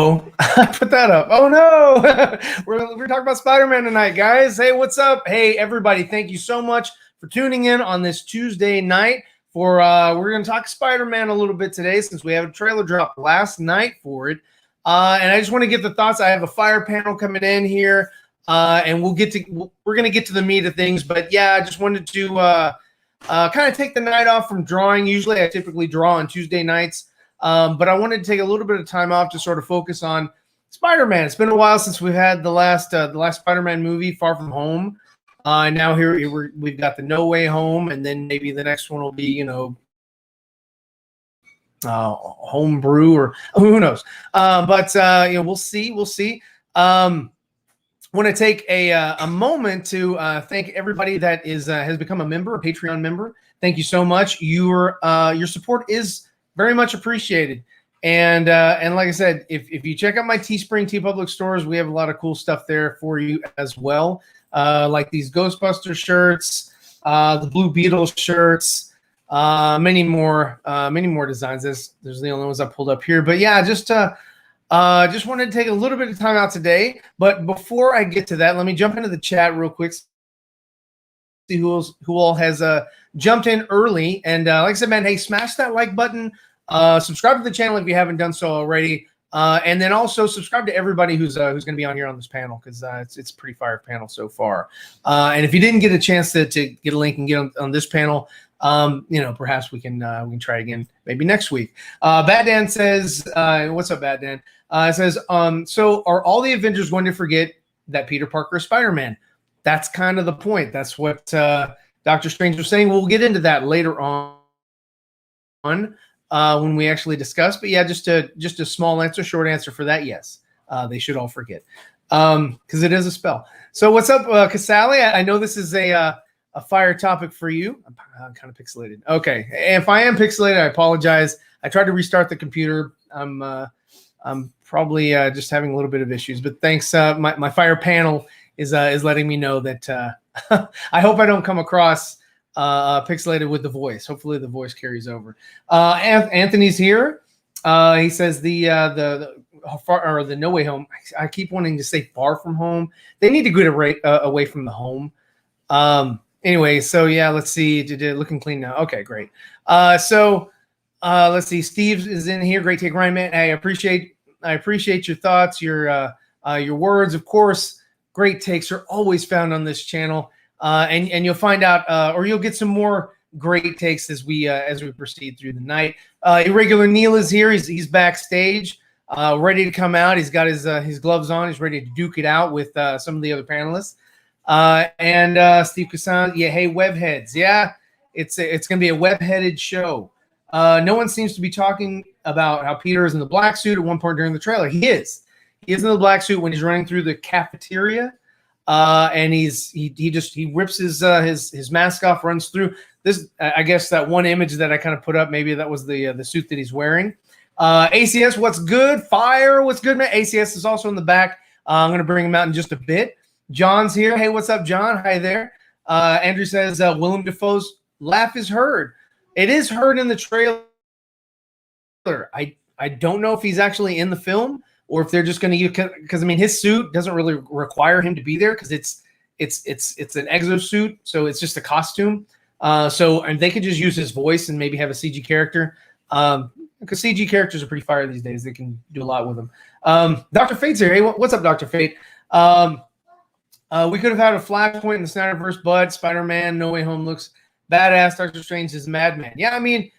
Uh-oh. I put that up. Oh, no. we're talking about Spider-Man tonight, guys. Hey, what's up? Hey, everybody. Thank you so much for tuning in on this Tuesday night. We're going to talk Spider-Man a little bit today since we have a trailer drop last night for it. And I just want to get the thoughts. I have a fire panel coming in here, and we're going to get to the meat of things. But, yeah, I just wanted to kind of take the night off from drawing. Usually I typically draw on Tuesday nights. But I wanted to take a little bit of time off to sort of focus on Spider-Man. It's been a while since we've had the last Spider-Man movie, Far From Home. Now we've got the No Way Home, and then maybe the next one will be, Homebrew, or who knows. But we'll see. We'll see. Want to take a moment to thank everybody that has become a member, a Patreon member. Thank you so much. Your support is very much appreciated. And like I said, if you check out my Teespring, TeePublic stores, we have a lot of cool stuff there for you as well. Like these Ghostbusters shirts, the Blue Beetle shirts, many more designs. There's the only ones I pulled up here. But yeah, just wanted to take a little bit of time out today. But before I get to that, let me jump into the chat real quick. See who all has jumped in early. And like I said, man, hey, smash that like button. Subscribe to the channel if you haven't done so already. And then also subscribe to everybody who's going to be on here on this panel, because it's a pretty fire panel so far. And if you didn't get a chance to get a link and get on this panel, perhaps we can try again maybe next week. Bad Dan says, what's up, Bad Dan? It says, so are all the Avengers going to forget that Peter Parker is Spider-Man? That's kind of the point. That's what Dr. Strange was saying. We'll get into that later on when we actually discuss. But yeah, just a small answer, short answer for that. Yes, they should all forget, because it is a spell. So what's up, Casali? I know this is a fire topic for you. I'm kind of pixelated. Okay, if I am pixelated, I apologize. I tried to restart the computer. I'm probably just having a little bit of issues. But thanks. My fire panel is letting me know that I hope I don't come across pixelated with the voice. Hopefully the voice carries over. Anthony's here. He says the No Way Home. I keep wanting to say Far From Home. They need to get away from the home. Anyway, so yeah, let's see. Looking clean now. Okay, great. So let's see. Steve is in here. Great take, Ryan, man. I appreciate your thoughts, your words. Of course, great takes are always found on this channel. And you'll find out, or you'll get some more great takes as we proceed through the night. Irregular Neil is here. He's backstage, ready to come out. He's got his gloves on. He's ready to duke it out with some of the other panelists. And Steve Kassan, yeah, hey, webheads, yeah, it's gonna be a web-headed show. No one seems to be talking about how Peter is in the black suit at one point during the trailer. He is in the black suit when he's running through the cafeteria. And he rips his mask off, runs through this. I guess that one image that I kind of put up, maybe that was the suit that he's wearing. ACS, what's good? Fire, what's good, man? ACS is also in the back. I'm going to bring him out in just a bit. John's here. Hey, what's up, John? Hi there. Andrew says Willem Dafoe's laugh is heard. It is heard in the trailer. I don't know if he's actually in the film, or if they're just going to use, because I mean his suit doesn't really require him to be there, because it's an exosuit, so it's just a costume. And they could just use his voice and maybe have a CG character, because CG characters are pretty fire these days. They can do a lot with them. Dr. Fate's here. Hey, what's up, Dr. Fate? We could have had a flashpoint in the Snyderverse, but Spider-Man No Way Home looks badass. Doctor Strange is Madman. Yeah, I mean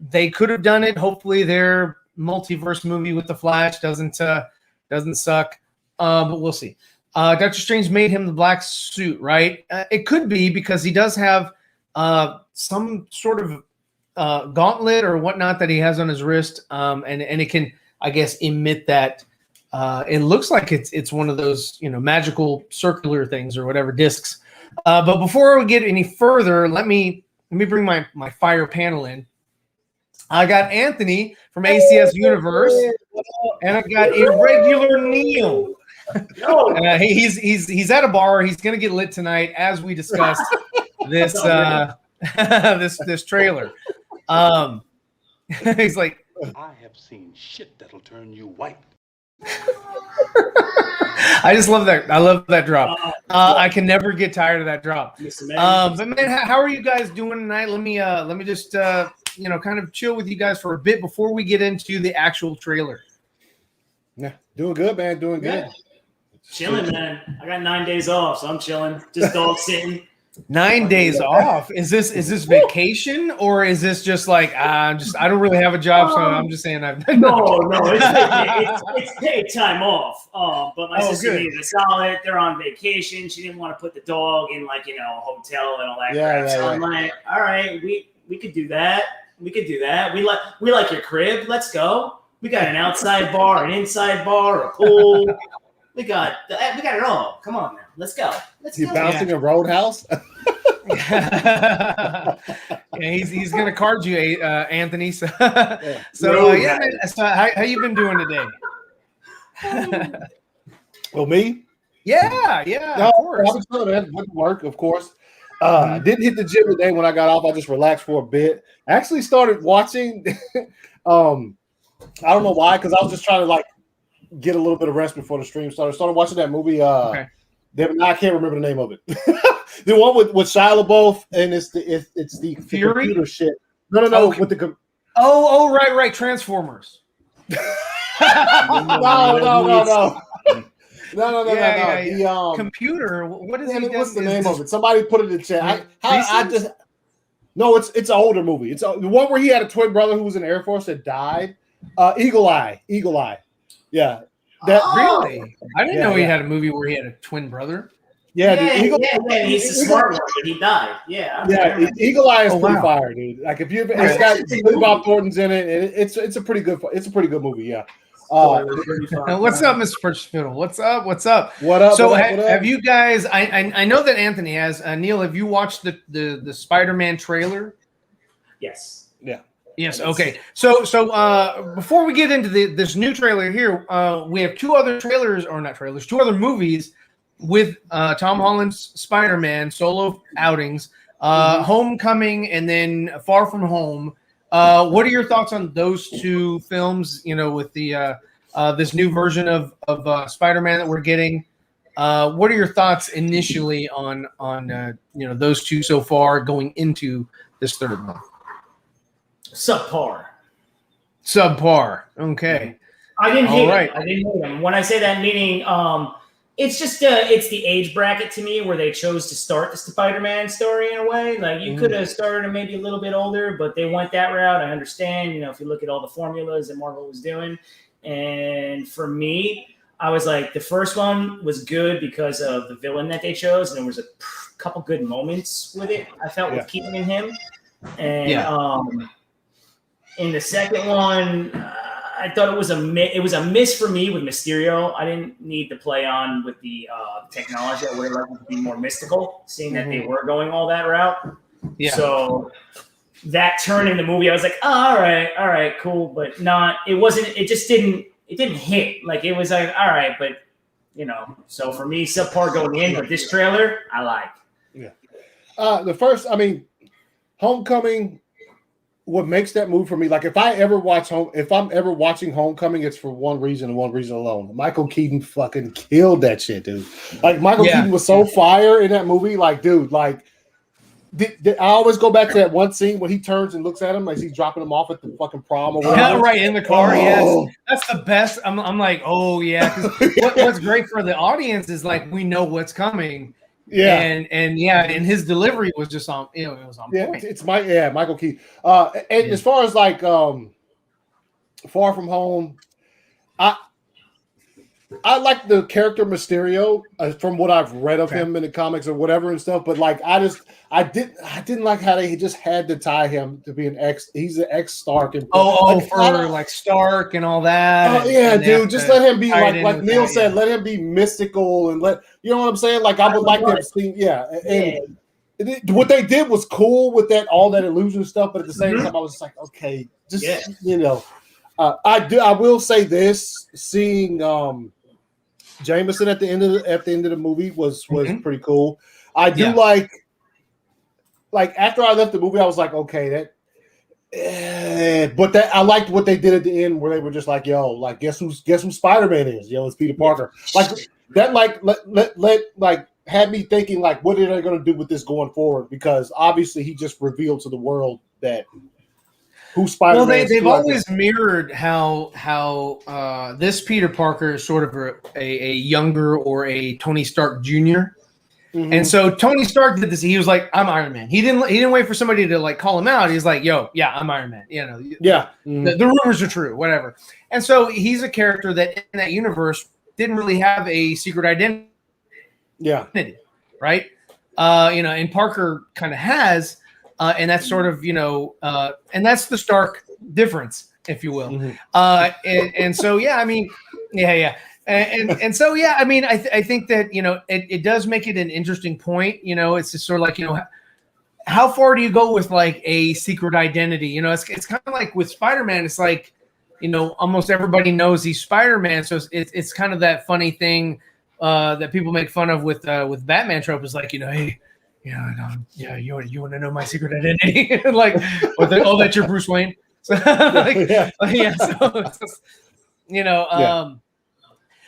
they could have done it. Hopefully their multiverse movie with the Flash doesn't suck, but we'll see. Doctor Strange made him the black suit, right? It could be, because he does have some sort of gauntlet or whatnot that he has on his wrist, and it can, I guess, emit that. It looks like it's one of those magical circular things or whatever discs. But before we get any further, let me bring my fire panel in. I got Anthony from ACS Universe, and I got Irregular Neil. He's at a bar. He's gonna get lit tonight as we discuss this this trailer. He's like, I have seen shit that'll turn you white. I just love that. I love that drop. I can never get tired of that drop. But man, how are you guys doing tonight? Let me just kind of chill with you guys for a bit before we get into the actual trailer. Yeah, doing good, man. Doing good. Chilling, man. I got 9 days off, so I'm chilling. Just dog sitting. 9 days off. Is this vacation or is this just like I don't really have a job, so I'm just saying I've no, it's paid time off. But my sister needed a solid. They're on vacation. She didn't want to put the dog in a hotel and all that crap. So I'm like, all right, we could do that. We could do that. We like your crib. Let's go. We got an outside bar, an inside bar, a pool. We got it all. Come on now. Let's go. You bouncing a roadhouse? He's gonna card you, Anthony. So, man. So how you been doing today? Well, me? Yeah. No, of course. I was good, man. Went to work, of course. I didn't hit the gym today when I got off. I just relaxed for a bit. I actually started watching. I don't know why, because I was just trying to get a little bit of rest before the stream started. Started watching that movie. I can't remember the name of it. The one with Shia LaBeouf, and it's the Fury? computer shit. No. Okay. With the right. Transformers. No. The computer. What is it? What's the name of it? Somebody put it in the chat. No, it's an older movie. It's the one where he had a twin brother who was in the Air Force that died. Eagle Eye. Yeah. Really? I didn't know he had a movie where he had a twin brother. Yeah, he's the smart one, but he died. Yeah. Eagle Eye is pretty fire, dude. Like it's got Bob Thornton's in it, and it's a pretty good movie. Yeah. What's up, Mr. Purchase Fiddle? What's up? What up? So have you guys? I know that Anthony has. Neil, have you watched the Spider-Man trailer? Yes. Yeah. Yes. Okay. So before we get into this new trailer here, we have two other movies with Tom Holland's Spider-Man solo outings, Homecoming and then Far From Home. What are your thoughts on those two films? With the this new version of Spider-Man that we're getting. What are your thoughts initially on those two so far going into this third one? Subpar. Okay. I didn't hate it. I didn't hate them. When I say that, meaning it's just it's the age bracket to me where they chose to start the Spider-Man story in a way. Like you could have started maybe a little bit older, but they went that route. I understand. If you look at all the formulas that Marvel was doing, and for me, I was like, the first one was good because of the villain that they chose, and there was a couple good moments with it. I felt with Keaton and him, and in the second one, I thought it was a miss for me with Mysterio. I didn't need to play on with the technology. I would have liked it to be more mystical, seeing that they were going all that route. Yeah. So that turn in the movie, I was like, all right, cool, but not. It wasn't. It just didn't. It didn't hit. Like it was like, all right, but So for me, subpar going in, but this trailer, I like. Yeah. The first, Homecoming. What makes that move for me? Like if I'm ever watching Homecoming, it's for one reason and one reason alone. Michael Keaton fucking killed that shit, dude. Like Michael Keaton was so fire in that movie. Like, dude, I always go back to that one scene when he turns and looks at him as he's dropping him off at the fucking prom or whatever. Right in the car. Yes, that's the best. I'm like, oh yeah. What's great for the audience is like we know what's coming. Yeah, and his delivery was just on. It was on point. It's Michael Keaton. As far as Far From Home, I like the character Mysterio from what I've read of him in the comics or whatever and stuff. But I didn't like how they just had to tie him to be an ex. He's an ex Stark and for Stark and all that. Dude, just let him be like Neil said. Let him be mystical and you know what I'm saying. Like I would like to see. What they did was cool with all that illusion stuff, but at the same time, I was just like, okay, I will say this: seeing Jameson at the end of the movie was pretty cool. I do like after I left the movie, I was like, okay, But that I liked what they did at the end, where they were just like, "Yo, like guess who Spider-Man is? Yo, it's Peter Parker." Like that, like had me thinking, like, what are they going to do with this going forward? Because obviously, he just revealed to the world that who Spider-Man. Well, they've always mirrored how this Peter Parker is sort of a younger or a Tony Stark Jr. Mm-hmm. And so Tony Stark did this. He was like, "I'm Iron Man." He didn't wait for somebody to like call him out. He's like, "Yo, yeah, I'm Iron Man." You know, yeah, the rumors are true, whatever. And so he's a character that in that universe didn't really have a secret identity. Yeah, right. And Parker kind of has, and that's sort of and that's the stark difference, if you will. Mm-hmm. And so yeah. And so yeah, I mean, I think that it does make it an interesting point. It's just sort of like how far do you go with like a secret identity? It's kind of like with Spider-Man. It's like almost everybody knows he's Spider-Man, so it's kind of that funny thing that people make fun of with Batman trope is like hey. You want to know my secret identity? Like, that you're Bruce Wayne. So, so it's just,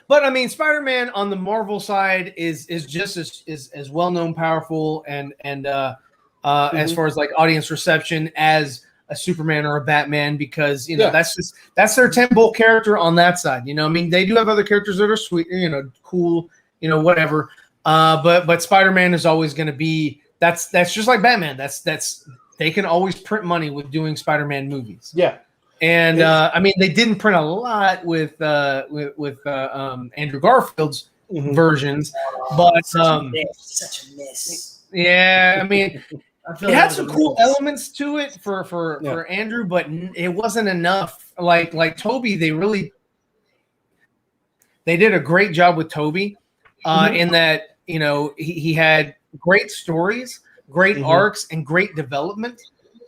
but I mean, Spider-Man on the Marvel side is just as well known, powerful, and as far as like audience reception as a Superman or a Batman, because that's their tentpole character on that side. I mean, they do have other characters that are sweet, cool, whatever. But Spider-Man is always going to be that's just like Batman. That's they can always print money with doing Spider-Man movies. Yeah. And I mean, they didn't print a lot with Andrew Garfield's versions, but such a miss. Yeah, I mean, it had some cool elements to it for Andrew, but it wasn't enough. Like Toby, they did a great job with Toby, in that he had great stories, great arcs, and great development,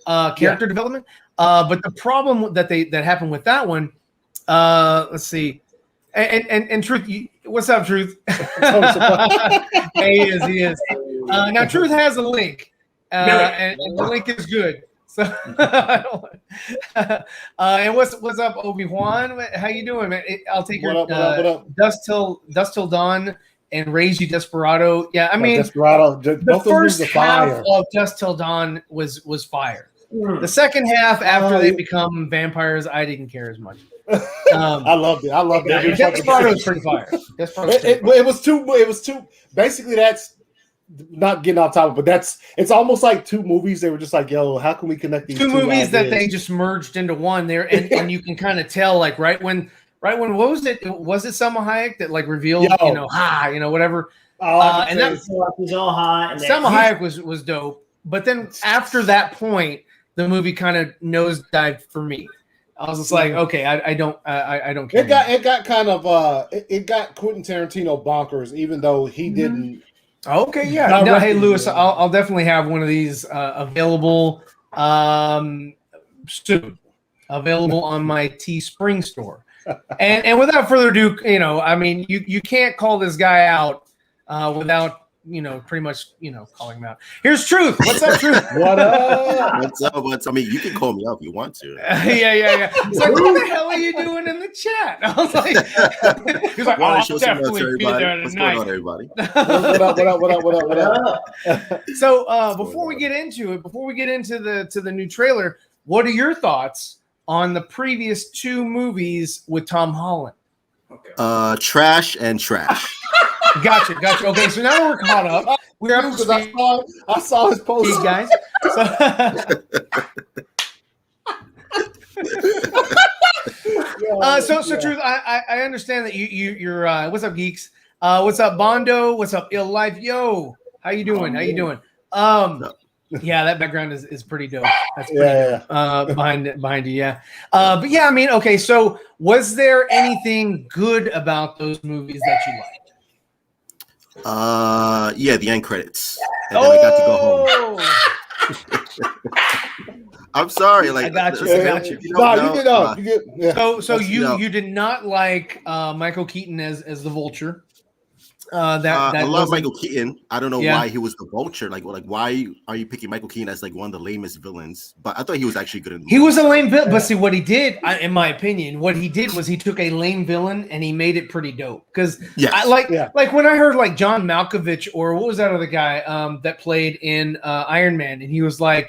character development. But the problem that happened with that one, let's see, and Truth, what's up, Truth? He is. Now Truth has a link, and the link is good. So, and what's up, Obi-Wan? How you doing, man? I'll take your what up? Dust Till Dawn and Raise You Desperado. Yeah, I mean, Desperado. The first half of Dust Till Dawn was fire. The second half, after they become vampires, I didn't care as much. I loved it. Desperado was pretty fire. It was two. Basically, that's not getting off topic, but it's almost like two movies. They were just like, yo, how can we connect these two movies that they just merged into one there, and you can kind of tell, like, right when what was it? Was it Selma Hayek that like revealed, whatever? And that was all hot. Selma Hayek was dope, but then after that point, the movie kind of nosedived for me. I was just like, okay, I don't care. It got kind of it got Quentin Tarantino bonkers, even though he didn't. Okay, yeah. No, hey, Lewis, I'll definitely have one of these available soon, available on my Teespring store. And without further ado, I mean, you can't call this guy out without pretty much calling him out. Here's Truth. What's up, Truth? What up? What's up? I mean, you can call me out if you want to. Yeah. It's like, what the hell are you doing in the chat? I was like, he's like, I'll definitely be there tonight. What's going on, everybody? What up? So before we get into the new trailer, what are your thoughts on the previous two movies with Tom Holland? Okay. Trash and trash. Gotcha. Okay, so now we're caught up. We're up to speed. I saw his post, guys. So Truth, I understand that you're what's up, geeks? What's up, Bondo? What's up, Ill Life? Yo, how you doing? Yeah, that background is pretty dope. That's pretty dope. Behind you, yeah. But yeah, I mean, okay. So, was there anything good about those movies that you liked? Yeah, the end credits. And then we got to go home. I'm sorry, like I got you. You did. So you did not like Michael Keaton as the Vulture. That I love wasn't- Michael Keaton. I don't know Yeah. why he was the Vulture. Like why are you picking Michael Keaton as like one of the lamest villains? But I thought he was actually good in the He was a lame villain, Yeah. but see what he did, in my opinion, what he did was he took a lame villain and he made it pretty dope. Because Yes. like when I heard like John Malkovich or what was that other guy that played in Iron Man, and he was the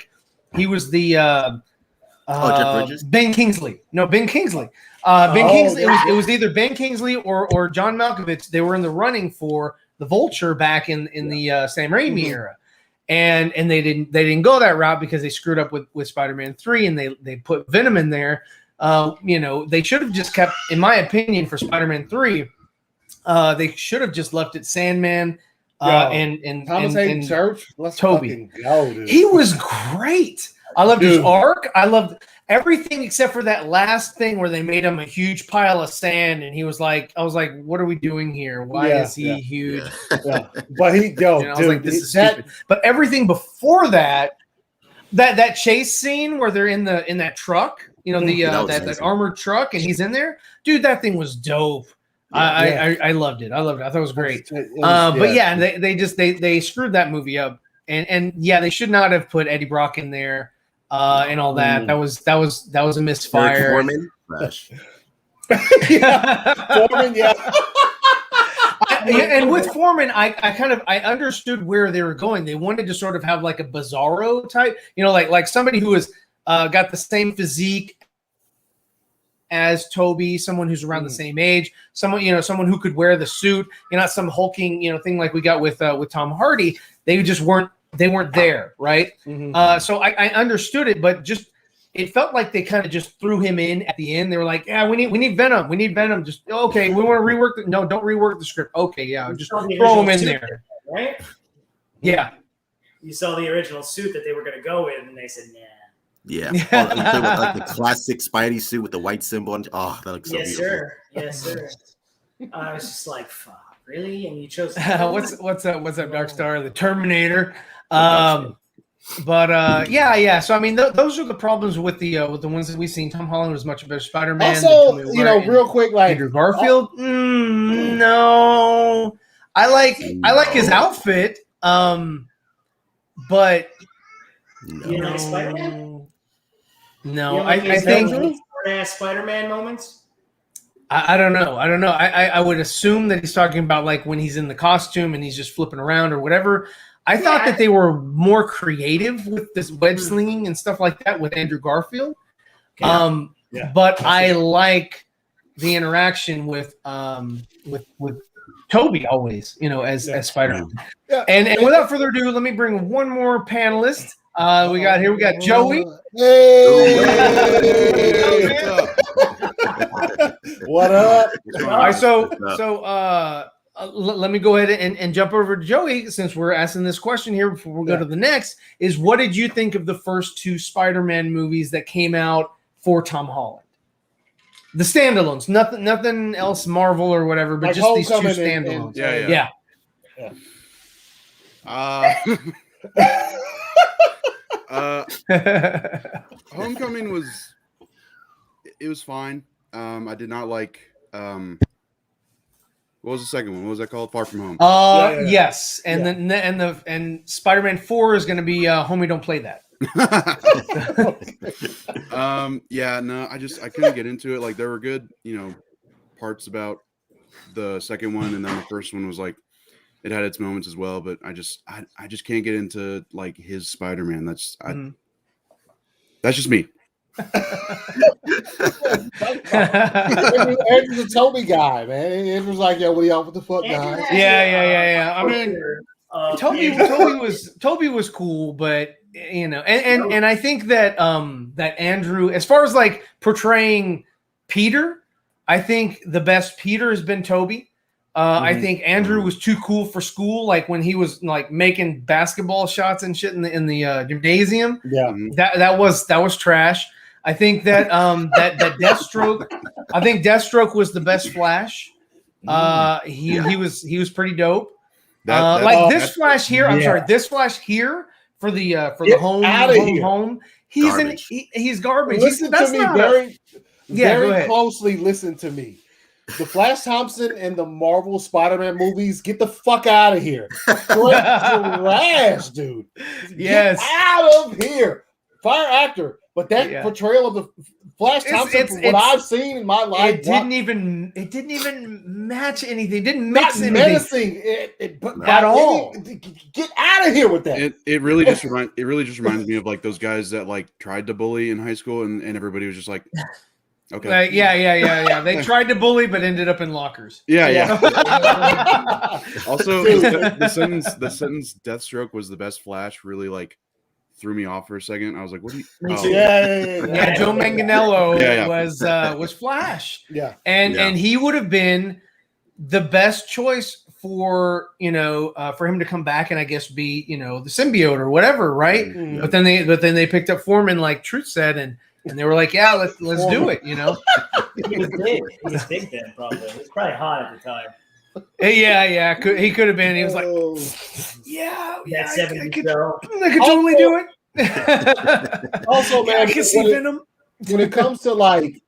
Jeff Bridges? Ben Kingsley. No, Ben Kingsley. Kingsley. It was either Ben Kingsley or John Malkovich. They were in the running for the Vulture back in the Sam Raimi era. And they didn't go that route because they screwed up with Spider-Man 3 and they put Venom in there. They should have just kept, in my opinion, for Spider-Man 3, they should have just left it Sandman and Thomas Hayden Church. Let's Toby. fucking go, dude. He was great. I loved his arc. I loved everything except for that last thing where they made him a huge pile of sand, and I was like, what are we doing here? Why is he huge? Yeah. But I was like, this is stupid. But everything before that chase scene where they're in that truck, that armored truck, and he's in there, dude. That thing was dope. I loved it. I thought it was great. But yeah, they screwed that movie up, and yeah, they should not have put Eddie Brock in there. And all that. That was a misfire. Foreman? Trash. Foreman, yeah. And with Foreman, I understood where they were going. They wanted to sort of have like a Bizarro type, like somebody who has got the same physique as Toby, someone who's around the same age, someone who could wear the suit, not some hulking, thing like we got with Tom Hardy. They just weren't. They weren't there, right? So I understood it, but just it felt like they kind of just threw him in at the end. They were like, "Yeah, we need Venom. We need Venom. Just okay. We want to rework the no, don't rework the script. Okay, yeah, just throw him in there, right? Yeah. You saw the original suit that they were going to go with, and they said, "Nah." Yeah, like the classic Spidey suit with the white symbol. Oh, that looks so beautiful. Yes, sir. I was just like, "Fuck, really?" And you chose what's that Dark Star? The Terminator. Yeah. So I mean, those are the problems with the ones that we've seen. Tom Holland was much better Spider-Man. Also, real quick, like Andrew Garfield. No, I like his outfit. But you like Spider-Man? No, I think Spider-Man moments. I don't know. I would assume that he's talking about like when he's in the costume and he's just flipping around or whatever. I thought that they were more creative with this web slinging and stuff like that with Andrew Garfield. But I like the interaction with Toby always, as Spider-Man. Yeah. And without further ado, let me bring one more panelist. We got Joey. Hey. What up? All right, so let me go ahead and jump over to Joey since we're asking this question here before we go to the next. Is what did you think of the first two Spider-Man movies that came out for Tom Holland? The standalones, nothing else Marvel or whatever, but like just these two Homecoming standalones. Homecoming was fine. I did not like what was the second one? What was that called? Far From Home. Yes, and then Spider-Man 4 is going to be Homie, Don't Play That. I couldn't get into it. Like there were good, parts about the second one, and then the first one was like it had its moments as well, but I just can't get into like his Spider-Man. That's just me. Andrew's a Toby guy, man. Andrew's like, yo, what the fuck, guys? Yeah. I mean, Toby was cool, but and I think that that Andrew, as far as like portraying Peter, I think the best Peter has been Toby. I think Andrew was too cool for school, like when he was like making basketball shots and shit in the gymnasium. Yeah, that was trash. I think that that Deathstroke. I think Deathstroke was the best Flash. He was pretty dope. This Flash here. I'm sorry, this Flash here for the home. He's garbage. He's garbage. Listen to me very closely. Listen to me. the Flash Thompson and the Marvel Spider-Man movies, get the fuck out of here. Straight trash, dude. Yes. Get out of here. Fire actor. But that portrayal of the Flash Thompson, from what I've seen in my life, it didn't even match anything. It didn't mix not anything. menacing At all. Get out of here with that. It really just reminds me of like those guys that like tried to bully in high school and everybody was just like, okay. Yeah. They tried to bully but ended up in lockers. Yeah. Also, the sentence Deathstroke was the best Flash really like threw me off for a second. I was like, what do you Yeah, Joe Manganiello was Flash. Yeah. And he would have been the best choice for for him to come back and I guess be, the symbiote or whatever, right? Mm-hmm. But then they picked up Foreman like Truth said and they were like, yeah, let's do it, He was big. He was big then, probably. He was probably hot at the time. Yeah. He could have been. He was like, That 70s show. I could totally do it. Also, man, I can see Venom. When it comes to like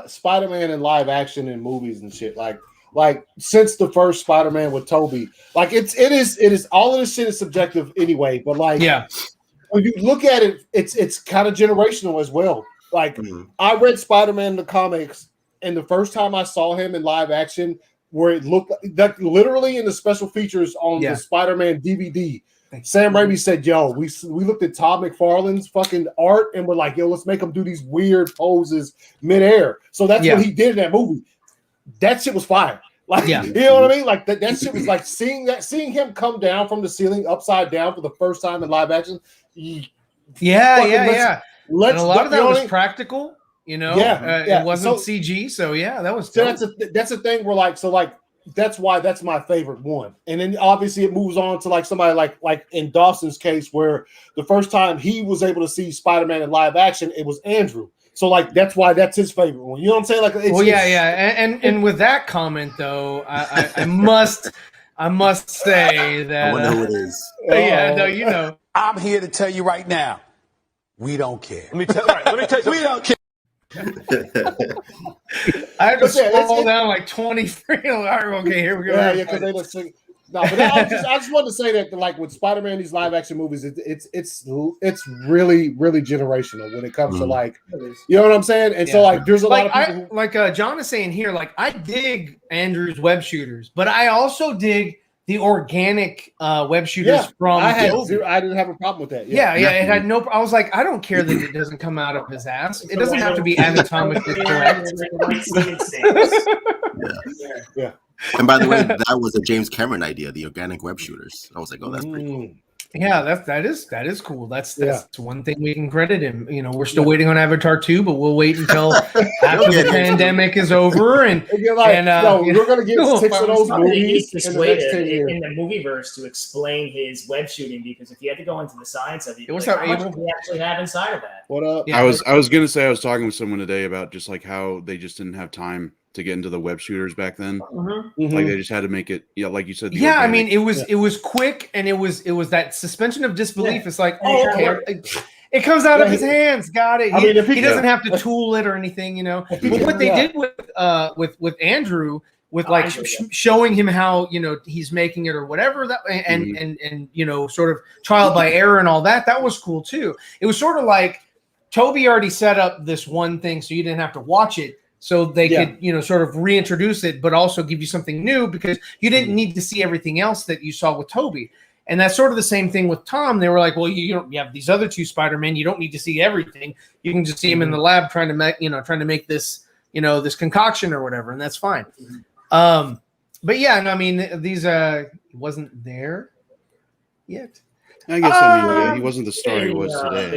Spider-Man in live action and movies and shit, like since the first Spider-Man with Tobey, like it is all of this shit is subjective anyway. But like, when you look at it, it's kind of generational as well. Like I read Spider-Man in the comics, and the first time I saw him in live action, where it looked like literally in the special features on the Spider-Man DVD, Sam Raimi said, "Yo, we looked at Todd McFarlane's fucking art and we're like, yo, let's make him do these weird poses midair." So that's what he did in that movie. That shit was fire. Like, you know what I mean? Like that shit was like seeing him come down from the ceiling upside down for the first time in live action. Yeah. And a lot of that was only practical, it wasn't CG. So that was that's a thing where like that's why that's my favorite one. And then obviously it moves on to like somebody like in Dawson's case where the first time he was able to see Spider-Man in live action, it was Andrew. So like that's why that's his favorite one. You know what I'm saying? Like And with that comment though, I must say that I wonder who it is. I'm here to tell you right now, we don't care. Let me tell you. We don't care. I had to scroll down like 23. All right, okay, here we go. Yeah, because they look sick. No, but I just wanted to say that like with Spider-Man, these live action movies, it's really, really generational when it comes to like, you know what I'm saying? And so like there's a lot of people John is saying here, like I dig Andrew's web shooters, but I also dig the organic web shooters from I didn't have a problem with that. It had no. I was like, I don't care that it doesn't come out of his ass. It doesn't have to be anatomically correct. Yeah. And by the way, that was a James Cameron idea, the organic web shooters. I was like, oh, that's pretty cool. Yeah, that is cool. That's one thing we can credit him. We're still waiting on Avatar 2, but we'll wait until after the pandemic is over. And we're gonna get 6 of those movies in the movieverse to explain his web shooting, because if you had to go into the science of it, how much do we actually have inside of that? What up? Yeah. I was gonna say I was talking with someone today about just like how they just didn't have time to get into the web shooters back then. Like they just had to make it, like you said. Organic. I mean, it was quick, and it was that suspension of disbelief. Yeah. It's like, okay, it comes out of his hands. Got it. He doesn't have to tool it or anything, But what they did with Andrew, with like showing him how he's making it or whatever that, and sort of trial by error and all that. That was cool too. It was sort of like Tobey already set up this one thing, so you didn't have to watch it. So they could, sort of reintroduce it, but also give you something new because you didn't need to see everything else that you saw with Tobey. And that's sort of the same thing with Tom. They were like, well, you have these other two Spider-Men. You don't need to see everything. You can just see him in the lab trying to make this, this concoction or whatever, and that's fine. But yeah, I mean, these wasn't there yet. I guess he wasn't the star he was today.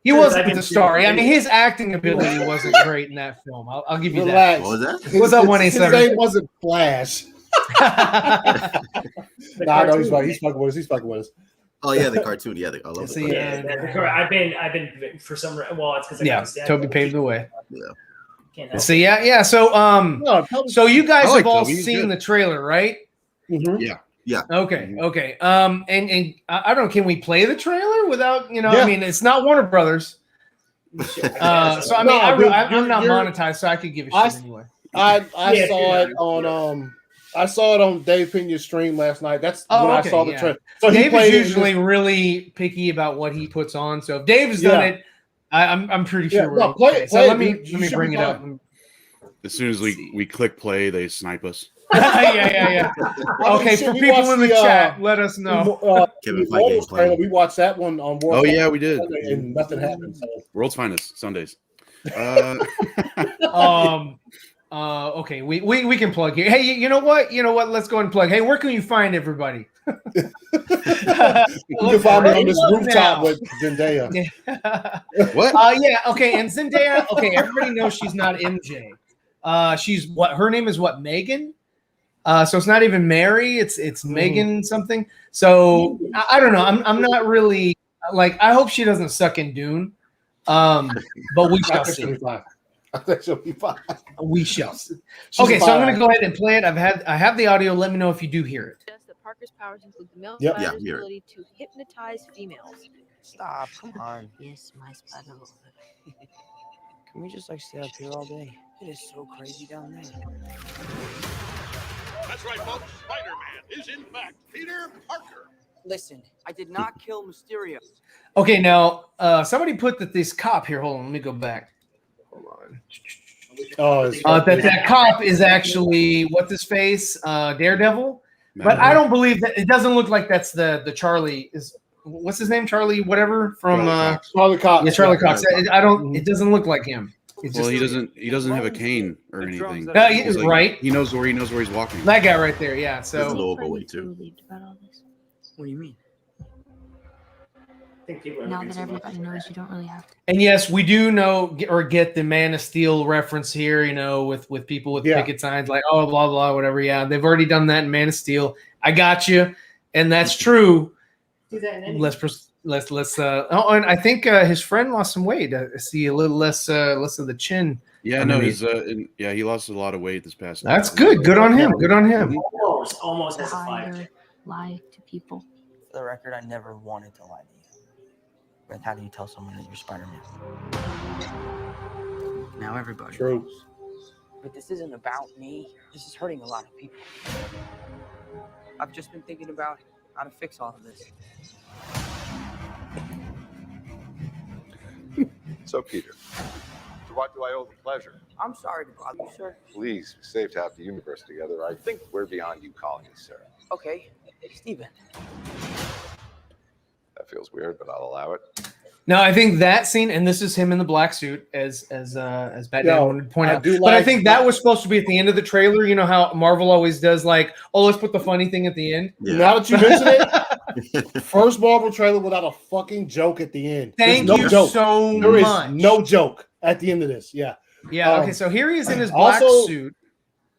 He wasn't the star. I mean, his acting ability wasn't great in that film. I'll give you that. What was that? What's up, 187? His name wasn't Flash. No, he's fine. He's fucking with us. Oh yeah, the cartoon. Yeah, I love it. I've been for some. Well, it's because Tobey paved the way. Yeah. So so you guys have all seen the trailer, right? Mm-hmm. Yeah. Okay. And I don't know. Can we play the trailer without? I mean, it's not Warner Brothers. So I mean, I'm not monetized, so I could give a shit anyway. I saw it on Dave Pena's stream last night. That's when I saw the trailer. So Dave is usually really picky about what he puts on. So if Dave has done it, I'm pretty sure we're okay. So let me bring it up. As soon as we click play, they snipe us. Yeah. Okay, for people in the chat, let us know. Kevin Feige we watched that one on World. Oh yeah, we did. And nothing happened. So. World's Finest Sundays. Okay, we can plug here. Hey, you know what? Let's go and plug. Hey, where can you find everybody? You can find me on this rooftop with Zendaya. What? Yeah. Okay, and Zendaya. Okay, everybody knows she's not MJ. She's what? Her name is what? Megan. So it's not even Mary. It's Megan something. So I don't know. I'm not really like. I hope she doesn't suck in Dune. But we shall see. I think she'll be fine. We shall see. Okay, so I'm going to go ahead and play it. I have the audio. Let me know if you do hear it. That Parker's powers include the male spider's ability to hypnotize females. Stop! Come on. Yes, my spider. Can we just stay up here all day? It is so crazy down there. That's right, folks. Spider-Man is in fact Peter Parker. Listen, I did not kill Mysterio. Okay, now somebody put this cop here. Hold on, let me go back. Hold on. That cop is actually what's his face, Daredevil. But I don't believe that. It doesn't look like that's the Charlie. What's his name? Charlie whatever from Charlie Cox. Yeah, Charlie Cox. I don't. It doesn't look like him. Well, he doesn't have a cane or anything. Right. He knows where he's walking. That guy right there. Yeah. So a little overweight too. What do you mean? Now that everybody knows, you don't really have to. And yes, we do know or get the Man of Steel reference here, with people with picket signs like, oh, blah, blah, whatever. Yeah, they've already done that in Man of Steel. I got you. And that's true. Let's and I think his friend lost some weight. I see a little less of the chin. Yeah, no, he lost a lot of weight this past. That's good. Good on him. Good on him. Almost as a fight. Lie to people. For the record, I never wanted to lie to you. But how do you tell someone that you're Spider-Man? Now everybody knows. But this isn't about me. This is hurting a lot of people. I've just been thinking about how to fix all of this. So, Peter, to what do I owe the pleasure? I'm sorry to bother you, sir. Please, we saved half the universe together. I think we're beyond you calling me sir. Okay, Steven. That feels weird, but I'll allow it. No, I think that scene, and this is him in the black suit, as Batman wanted to point out. But I think that was supposed to be at the end of the trailer. You know how Marvel always does, like, oh, let's put the funny thing at the end. Yeah. Now that you mention it, first Marvel trailer without a fucking joke at the end. Thank you so much. There is no joke at the end of this. Yeah. Yeah. Okay. So here he is in his black suit.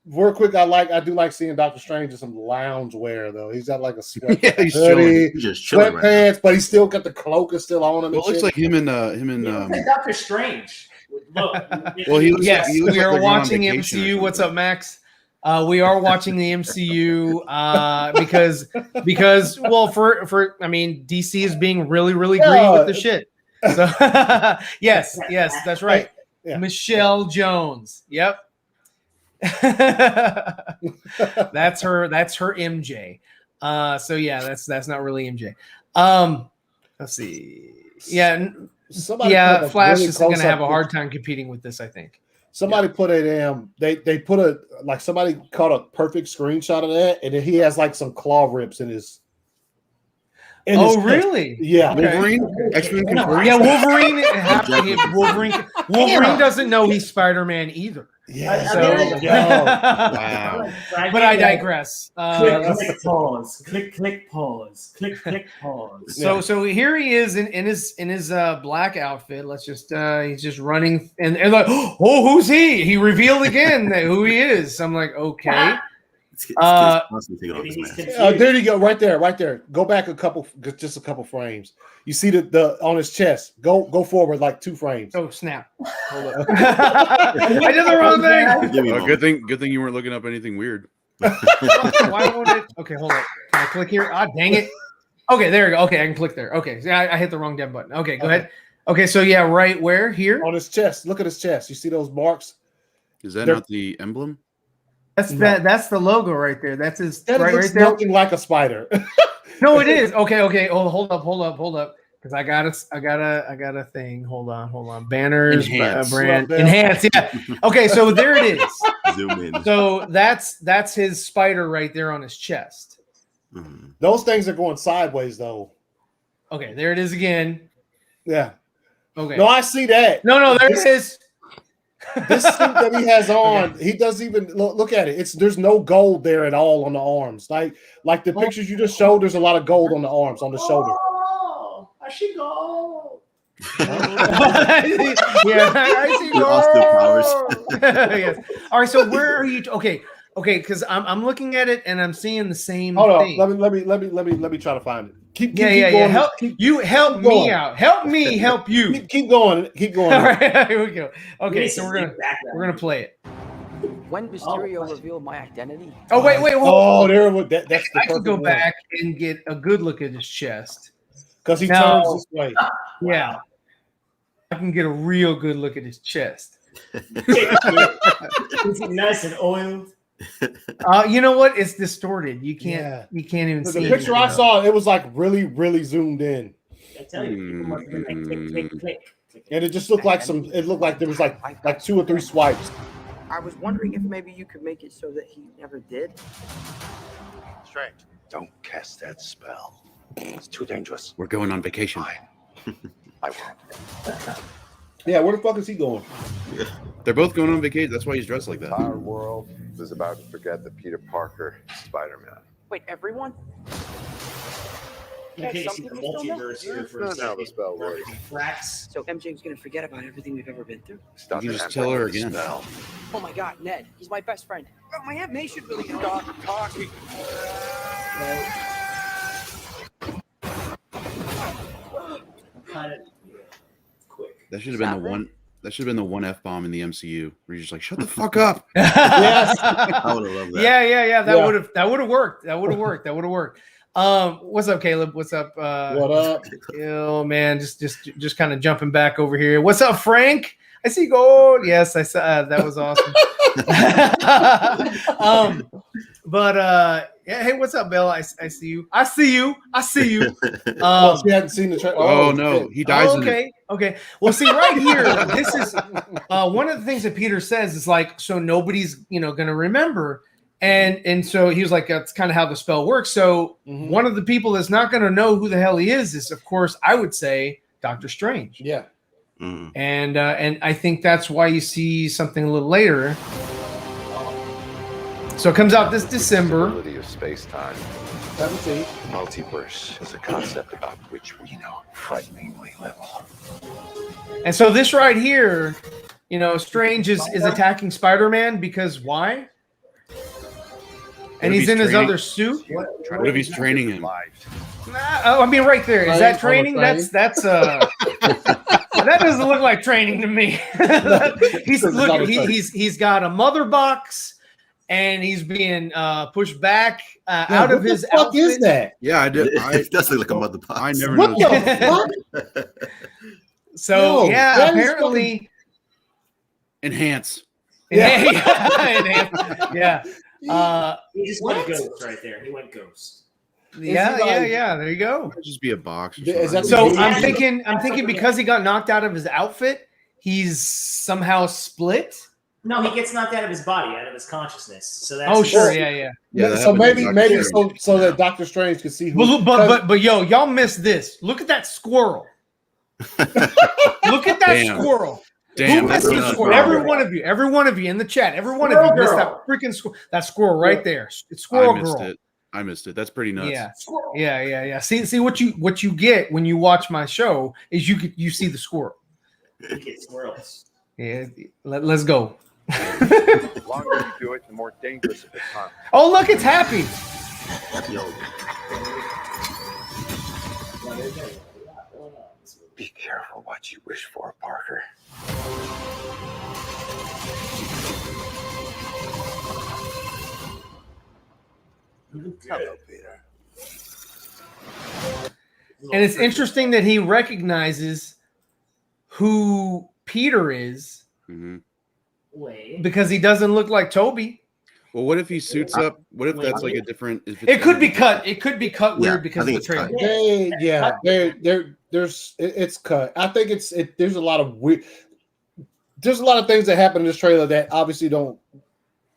Real quick, I do like seeing Doctor Strange in some lounge wear though. He's got like a sweat he's hoodie, just chilling sweatpants, right, but he's still got the cloak is still on him. Well, it looks like him and Doctor Strange. Look. Well, yes, we are watching MCU. What's up, Max? We are watching the MCU because I mean DC is being really green with the shit. So yes, that's right. Yeah. Michelle Jones. Yep. That's her MJ. So yeah, that's not really MJ. Let's see. Yeah, Flash is going to have a hard time competing with this, I think. Somebody put they put somebody caught a perfect screenshot of that, and he has like some claw rips in his. Really? Yeah. Okay. Wolverine? X-Men confirmed? Yeah, Wolverine doesn't know he's Spider-Man either. Yeah. Wow. But I digress. Click, pause. Click, pause. Click, pause. So here he is in his black outfit. Let's just he's just running and like, oh, who's he? He revealed again who he is. I'm like, okay. There you go, right there. Go back just a couple frames. You see the on his chest. Go forward like 2 frames. Oh snap! Hold up. I did the wrong thing. Good thing you weren't looking up anything weird. Why won't it? Okay, hold up. Can I click here? Ah, dang it. Okay, there you go. Okay, I can click there. Okay, I hit the wrong damn button. Okay, go ahead. Okay, so yeah, right where here on his chest. Look at his chest. You see those marks? Is that not the emblem? That's that's the logo right there. That's his That right looks there. nothing like a spider. No, it is. Okay. Oh, hold up. Because I got a thing. Hold on. Banners, brand, enhance. Yeah. Okay, so there it is. Zoom in. So that's his spider right there on his chest. Mm-hmm. Those things are going sideways though. Okay, there it is again. Yeah. Okay. No, I see that. No, there it is. This suit that he has on, he doesn't even look at it. There's no gold there at all on the arms. Like the pictures you just showed, there's a lot of gold on the arms, on the shoulder. Oh, I should go. Yeah, I see gold. Yes. All right. So where are you? Okay, because I'm looking at it and I'm seeing the same thing. Hold on. Let me try to find it. Keep going. Help me out. Help me help you. Keep going. All right, here we go. Okay, so we're gonna play it. When Mysterio revealed my identity. Oh wait. Oh, that's the I can go back and get a good look at his chest because he turns this way. Yeah, I can get a real good look at his chest. Is it nice and oiled? You know what? It's distorted. You can't even see the picture I saw. It was like really zoomed in. I tell you, people must have been like click. And it just looked like it looked like there was like 2 or 3 swipes. I was wondering if maybe you could make it so that he never did. Strange. Don't cast that spell. It's too dangerous. We're going on vacation. I won't. Yeah, where the fuck is he going? They're both going on vacation. That's why he's dressed like that. Our world is about to forget that Peter Parker is Spider-Man. Wait, everyone? In case the multiverse here for a That's not how the second. spell works. Cracks. So MJ's gonna forget about everything we've ever been through? Stop You the just tell her again. spell. Oh my God, Ned, he's my best friend. Oh, my Aunt May should really stop talking. Kind of quick. That should have been the one. That should have been the one F-bomb in the MCU where you're just like, shut the fuck up. Yes. I would have loved that. Yeah. That would have worked. That would have worked. What's up, Caleb? What's up? What up? Oh man, just kind of jumping back over here. What's up, Frank? I see gold. Yes, I saw that was awesome. Yeah, hey, what's up, Bill? I see you. Well, she hadn't seen the trailer. Oh no, he dies. Okay. Well, see, right here, this is one of the things that Peter says is like, so nobody's going to remember, and so he was like, that's kind of how the spell works. So one of the people that's not going to know who the hell he is, of course, I would say Doctor Strange. Yeah. Mm-hmm. And I think that's why you see something a little later. So it comes out this December. Of space-time. 17. Multiverse is a concept about which we know frighteningly little. And so this right here, Strange is attacking Spider-Man because why? And he's in his other suit. What if he's training him? I mean, right there. Is that training? That's that doesn't look like training to me. He's got a mother box. And he's being pushed back out of his outfit. What the fuck is that? Yeah, I did. It does look like a mother box. I never What noticed. the fuck? So No, apparently, Enhance. Yeah. He just went ghost right there. He went ghost. Yeah. There you go. It'd just be a box. Is that So the- I'm thinking because he got knocked out of his outfit, he's somehow split. No, he gets knocked out of his body, out of his consciousness. So that's Yeah. Yeah, so maybe Strange. so that Doctor Strange could see who. But y'all missed this. Look at that squirrel. Look at that squirrel. Damn, Who missed the squirrel? Every one of you in the chat. Every one of you missed that freaking squirrel. That squirrel right there. It's Squirrel Girl. I missed it. That's pretty nuts. Yeah. See what you get when you watch my show is you see the squirrel. You get squirrels. Yeah. Let's go. The longer you do it, the more dangerous it becomes. Oh, look, it's happy. Be careful what you wish for, Parker. Hello, Peter. And it's interesting that he recognizes who Peter is Wait. because he doesn't look like Toby. Well, what if he suits up? What if that's like a different? It could be cut. It could be cut weird because of the trailer. It's cut. I think there's a lot of weird. There's a lot of things that happen in this trailer that obviously don't.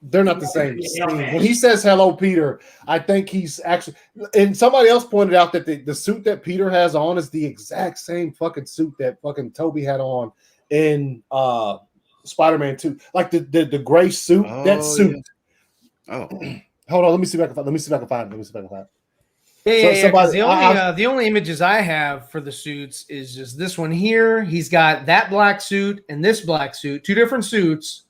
They're not the same. When he says "Hello, Peter," I think he's actually. And somebody else pointed out that the suit that Peter has on is the exact same fucking suit that fucking Toby had on in Spider-Man 2. Like the gray suit. That suit. Yeah. Oh, hold on. Let me see if I can find it. The only images I have for the suits is just this one here. He's got that black suit and this black suit, two different suits.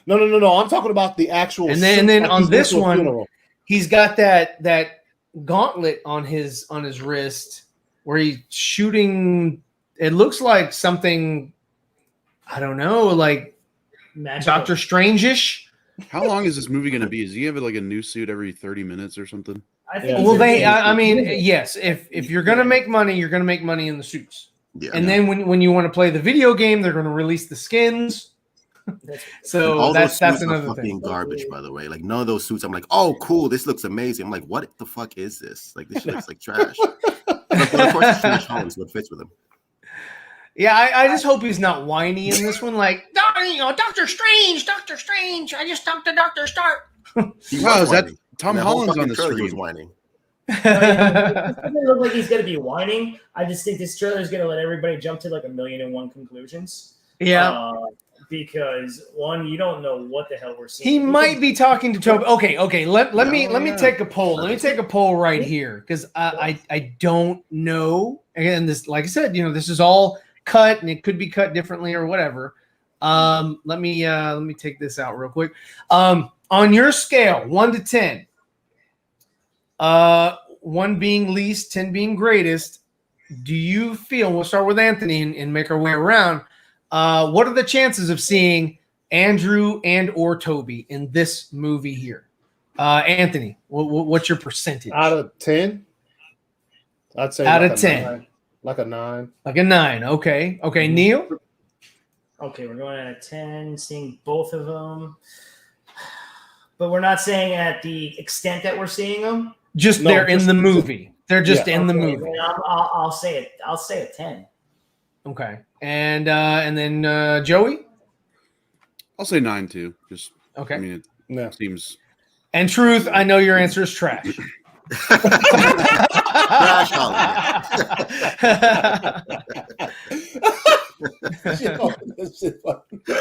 No. I'm talking about the actual. And then on this one, he's got that gauntlet on his wrist where he's shooting. It looks like something. I don't know, like Doctor Strange-ish. how long is this movie going to be? Is he have like a new suit every 30 minutes or something? I think. Well, I mean, yes. If you're going to make money, you're going to make money in the suits. Yeah. And then when you want to play the video game, they're going to release the skins. So that's another thing. Garbage, by the way. Like none of those suits. I'm like, oh, cool. This looks amazing. I'm like, what the fuck is this? Like this shit looks like trash. But of course, it's Trash Holland, so it fits with him. Yeah, I just hope he's not whiny in this one. Like, Doctor Strange. I just talked to Dr. Stark. Wow, is that Tom Holland's on the screen? Whining. It doesn't look like he's going to be whining. I just think this trailer is going to let everybody jump to like 1,000,001 conclusions. Yeah. Because one, you don't know what the hell we're seeing. He might be talking to Toby. Okay. Let me take a poll. Let me take a poll right here because I don't know. Again, this, like I said, this is all cut and it could be cut differently or whatever. Let me take this out real quick. On your scale, 1 to 10, 1 being least, 10 being greatest, do you feel? We'll start with Anthony and make our way around. What are the chances of seeing Andrew and or Toby in this movie here? Anthony, what's your percentage? Out of 10? I'd say out of 10. Like a 9. Like a 9. Okay. Neil? Okay, we're going out of 10, seeing both of them. But we're not saying at the extent that we're seeing them. They're in the movie. They're just in the movie. I'll say it. I'll say a 10. Okay. And then Joey? I'll say 9 too. Just okay. I mean, it seems. And Truth, I know your answer is trash. Trash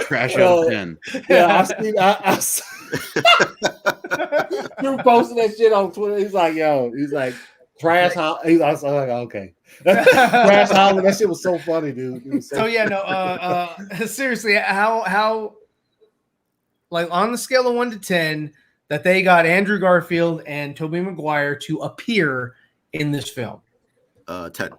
Trash out of 10. Yeah, I Drew posted that shit on Twitter. He's like, trash Holland. I was like, okay. Trash Holland. That shit was so funny, dude. Seriously, how like on the scale of 1 to 10 that they got Andrew Garfield and Tobey Maguire to appear in this film? 10.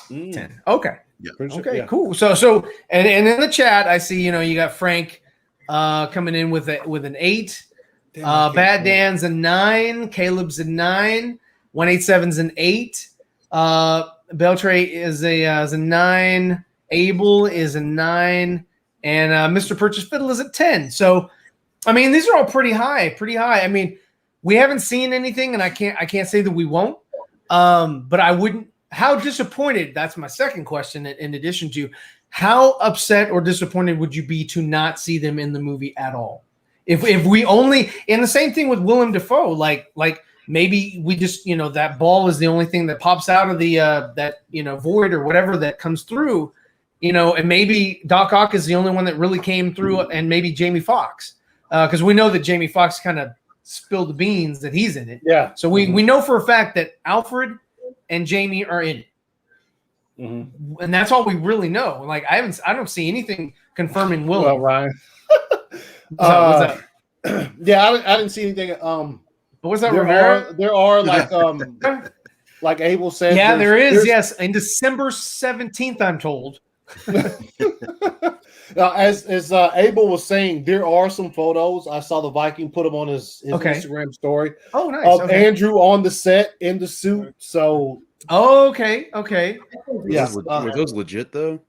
10. Okay. Yeah. Okay, cool. So and in the chat, I see, you got Frank coming in with an 8. Bad Dan's a 9. Caleb's a 9. 187's an 8. Beltray is a 9. Abel is a 9. And Mr. Purchase Fiddle is at 10. So, I mean, these are all pretty high. I mean, we haven't seen anything, and I can't say that we won't. But I wouldn't. How disappointed? That's my second question. In addition to, how upset or disappointed would you be to not see them in the movie at all? If we only, and the same thing with Willem Dafoe, like maybe we just, that ball is the only thing that pops out of the that void or whatever that comes through, and maybe Doc Ock is the only one that really came through, and maybe Jamie Foxx, because we know that Jamie Foxx kind of spilled the beans that he's in it. Yeah. So we know for a fact that Alfred and Jamie are in it. Mm-hmm. And that's all we really know. Like I don't see anything confirming Willem. Well, Ryan. What's up? Yeah, I didn't see anything. But what's that? There are like like Abel said. Yeah, there is. Yes, in December 17th, I'm told. Now, as Abel was saying, there are some photos. I saw the Viking put them on his Instagram story. Oh, nice. Of Andrew on the set in the suit. So. Oh, okay. Yeah. Were those legit though?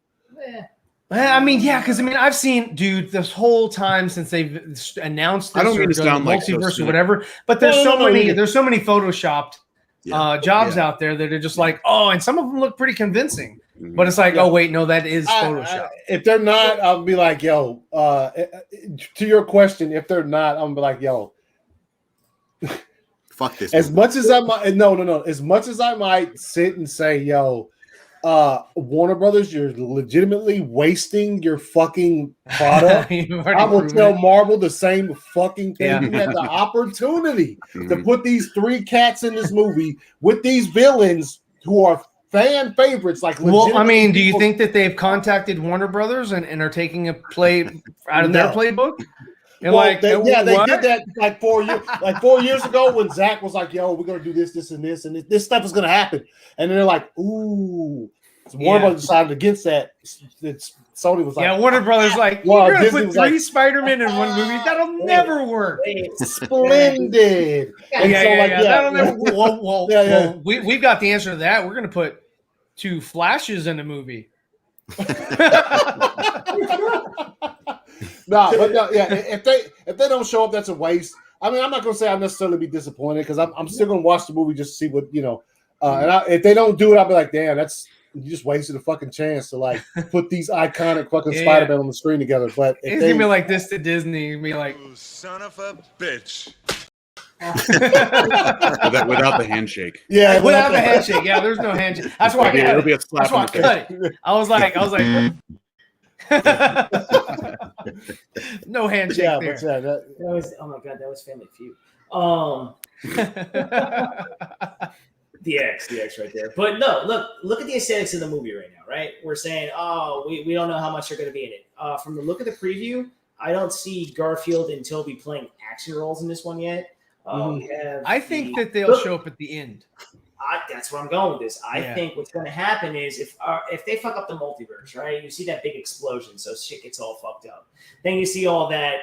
I mean, yeah, because I mean, I've seen, dude, this whole time since they've announced this I don't mean or to done sound the like so multiverse or cynical. whatever, but there's there's so many photoshopped jobs Yeah. out there that are just like, oh, and some of them look pretty convincing, but it's like, oh wait, no, that is Photoshop. If they're not, I'll be like, yo. To your question, if they're not, I'm gonna be like, yo. Fuck this. As much as I might, no. As much as I might sit and say, yo, Warner Brothers, you're legitimately wasting your fucking product. I will tell Marvel the same fucking thing. Yeah. You had the opportunity to put these 3 cats in this movie with these villains who are fan favorites. Like, well, I mean, do you think that they've contacted Warner Brothers and are taking a play out of their playbook? And well, they did that like 4 years, like 4 years ago when Zach was like, "Yo, we're gonna do this, this, and this, and this stuff is gonna happen," and then they're like, "Ooh." So Warner Brothers decided against that. Sony was like, "Yeah." Warner Brothers like, "You're gonna put 3 Spider-Man in one movie? That'll never work." Splendid. That'll never. Well, we've got the answer to that. We're gonna put 2 Flashes in a movie. If they don't show up, that's a waste. I mean, I'm not gonna say I'll necessarily be disappointed because I'm still gonna watch the movie just to see what if they don't do it, I'll be like, damn, you just wasted a fucking chance to like put these iconic fucking Spider-Man on the screen together. But it's gonna be like this to Disney, be like, son of a bitch. without the handshake. Yeah, without the handshake. Yeah, there's no handshake. That's why it'll be a slap. That's why I cut it. I was like. No handshake there. But that was, oh my god, that was Family Feud. DX right there. But no, look at the aesthetics of the movie right now, right? We're saying, oh, we don't know how much they're going to be in it. From the look of the preview, I don't see Garfield and Toby playing action roles in this one yet. I think that they'll show up at the end. That's where I'm going with this. I think what's going to happen is if they fuck up the multiverse, right? You see that big explosion, so shit gets all fucked up. Then you see all that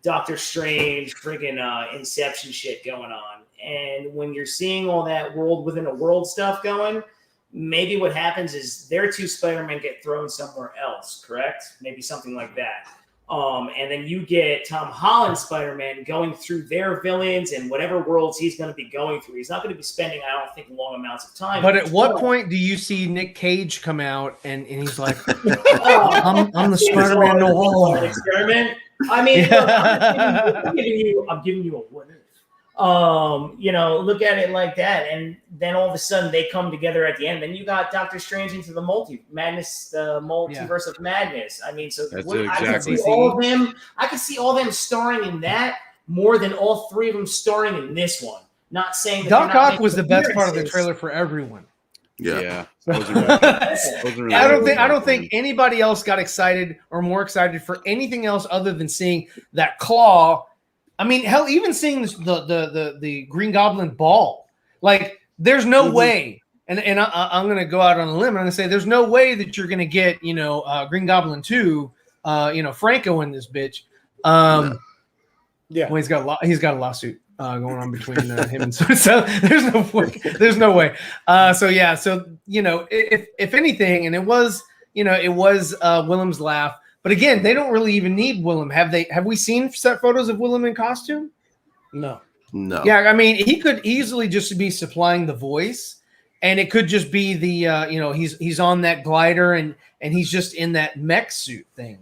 Doctor Strange friggin' Inception shit going on. And when you're seeing all that world within a world stuff going, maybe what happens is their 2 Spider-Men get thrown somewhere else, correct? Maybe something like that. And then you get Tom Holland Spider-Man going through their villains and whatever worlds he's going to be going through. He's not going to be spending, I don't think, long amounts of time. But at what point do you see Nick Cage come out and he's like, I'm the Spider-Man no more. Experiment? I mean, look, I'm giving you a what if. Look at it like that, and then all of a sudden they come together at the end. Then you got Doctor Strange into the multiverse of madness. I mean, so I could see all of them. I could see all them starring in that more than all 3 of them starring in this one. Not saying that Doc Ock was the best part of the trailer for everyone. Yeah. I don't think anybody else got excited or more excited for anything else other than seeing that claw. I mean, hell, even seeing the Green Goblin ball, like there's no way, and I'm going to go out on a limb. I'm going to say there's no way that you're going to get Green Goblin 2, Franco in this bitch. Well, he's got a lawsuit going on between him and so there's no way. So if anything, and it was Willem's laugh. But again, they don't really even need Willem. Have we seen set photos of Willem in costume? No. Yeah, I mean, he could easily just be supplying the voice, and it could just be the he's on that glider and he's just in that mech suit thing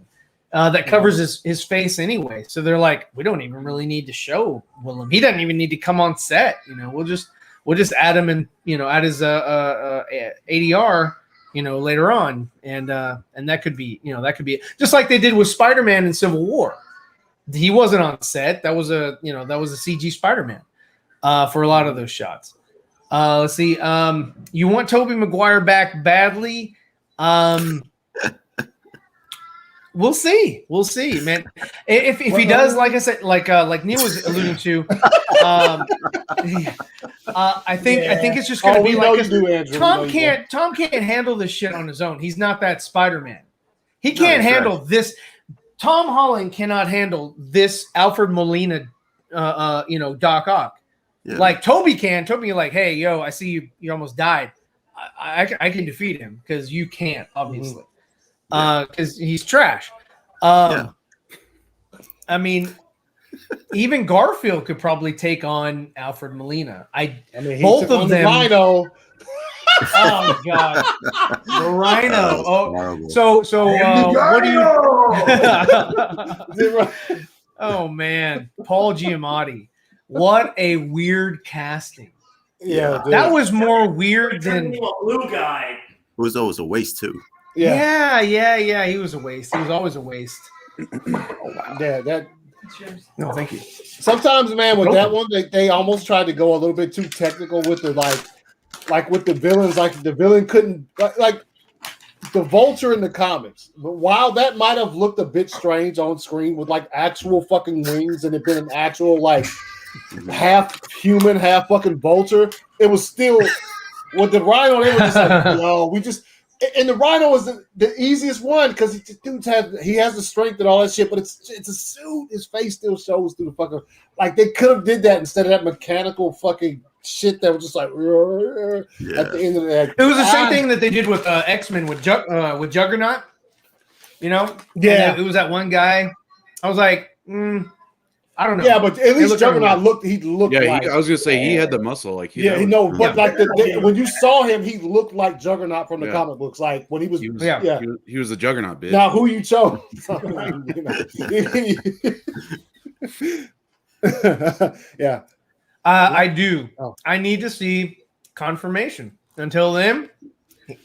that covers his face anyway. So they're like, we don't even really need to show Willem. He doesn't even need to come on set. We'll just add him in, add his ADR. Later on, and that could be it. Just like they did with Spider-Man in Civil War. He wasn't on set. That was a CG Spider-Man for a lot of those shots. Let's see. You want Tobey Maguire back badly? We'll see, man. If he does, like I said, like Neil was alluding to, I think it's just going to be like Tom can't handle this shit on his own. He's not that Spider-Man. He can't handle this. Tom Holland cannot handle this Alfred Molina, Doc Ock. Yeah. Like Toby can. Toby like, hey, yo, I see you almost died. I can defeat him because you can't, obviously. because he's trash. I mean, even Garfield could probably take on Alfred Molina. I mean, both of them. Rhino. Oh God, the Rhino. Oh, so what do you? Oh man, Paul Giamatti. What a weird casting. Yeah, that was more weird than blue guy. It was always a waste too. Yeah. He was a waste. He was always a waste. Yeah, that. No, thank you. Sometimes, man, with that one, they almost tried to go a little bit too technical with the like with the villains. Like the villain couldn't like the Vulture in the comics. But while that might have looked a bit strange on screen with like actual fucking wings and it been an actual like half human, half fucking Vulture, it was still with the Rhino. They were just like, no, we just. And the Rhino is the easiest one because he has the strength and all that shit, but it's a suit. His face still shows through the fucking like they could have did that instead of that mechanical fucking shit that was just like at the end of that. It was the same thing that they did with X-Men with Juggernaut. You know, yeah, it was that one guy. I was like, I don't know. Yeah, but at least Juggernaut looked. He looked. Yeah, like, I was gonna say he had the muscle. Like but like when you saw him, he looked like Juggernaut from the comic books. Like when he was he was the Juggernaut bitch. Now who you chose? Yeah, I do. Oh. I need to see confirmation. Until then,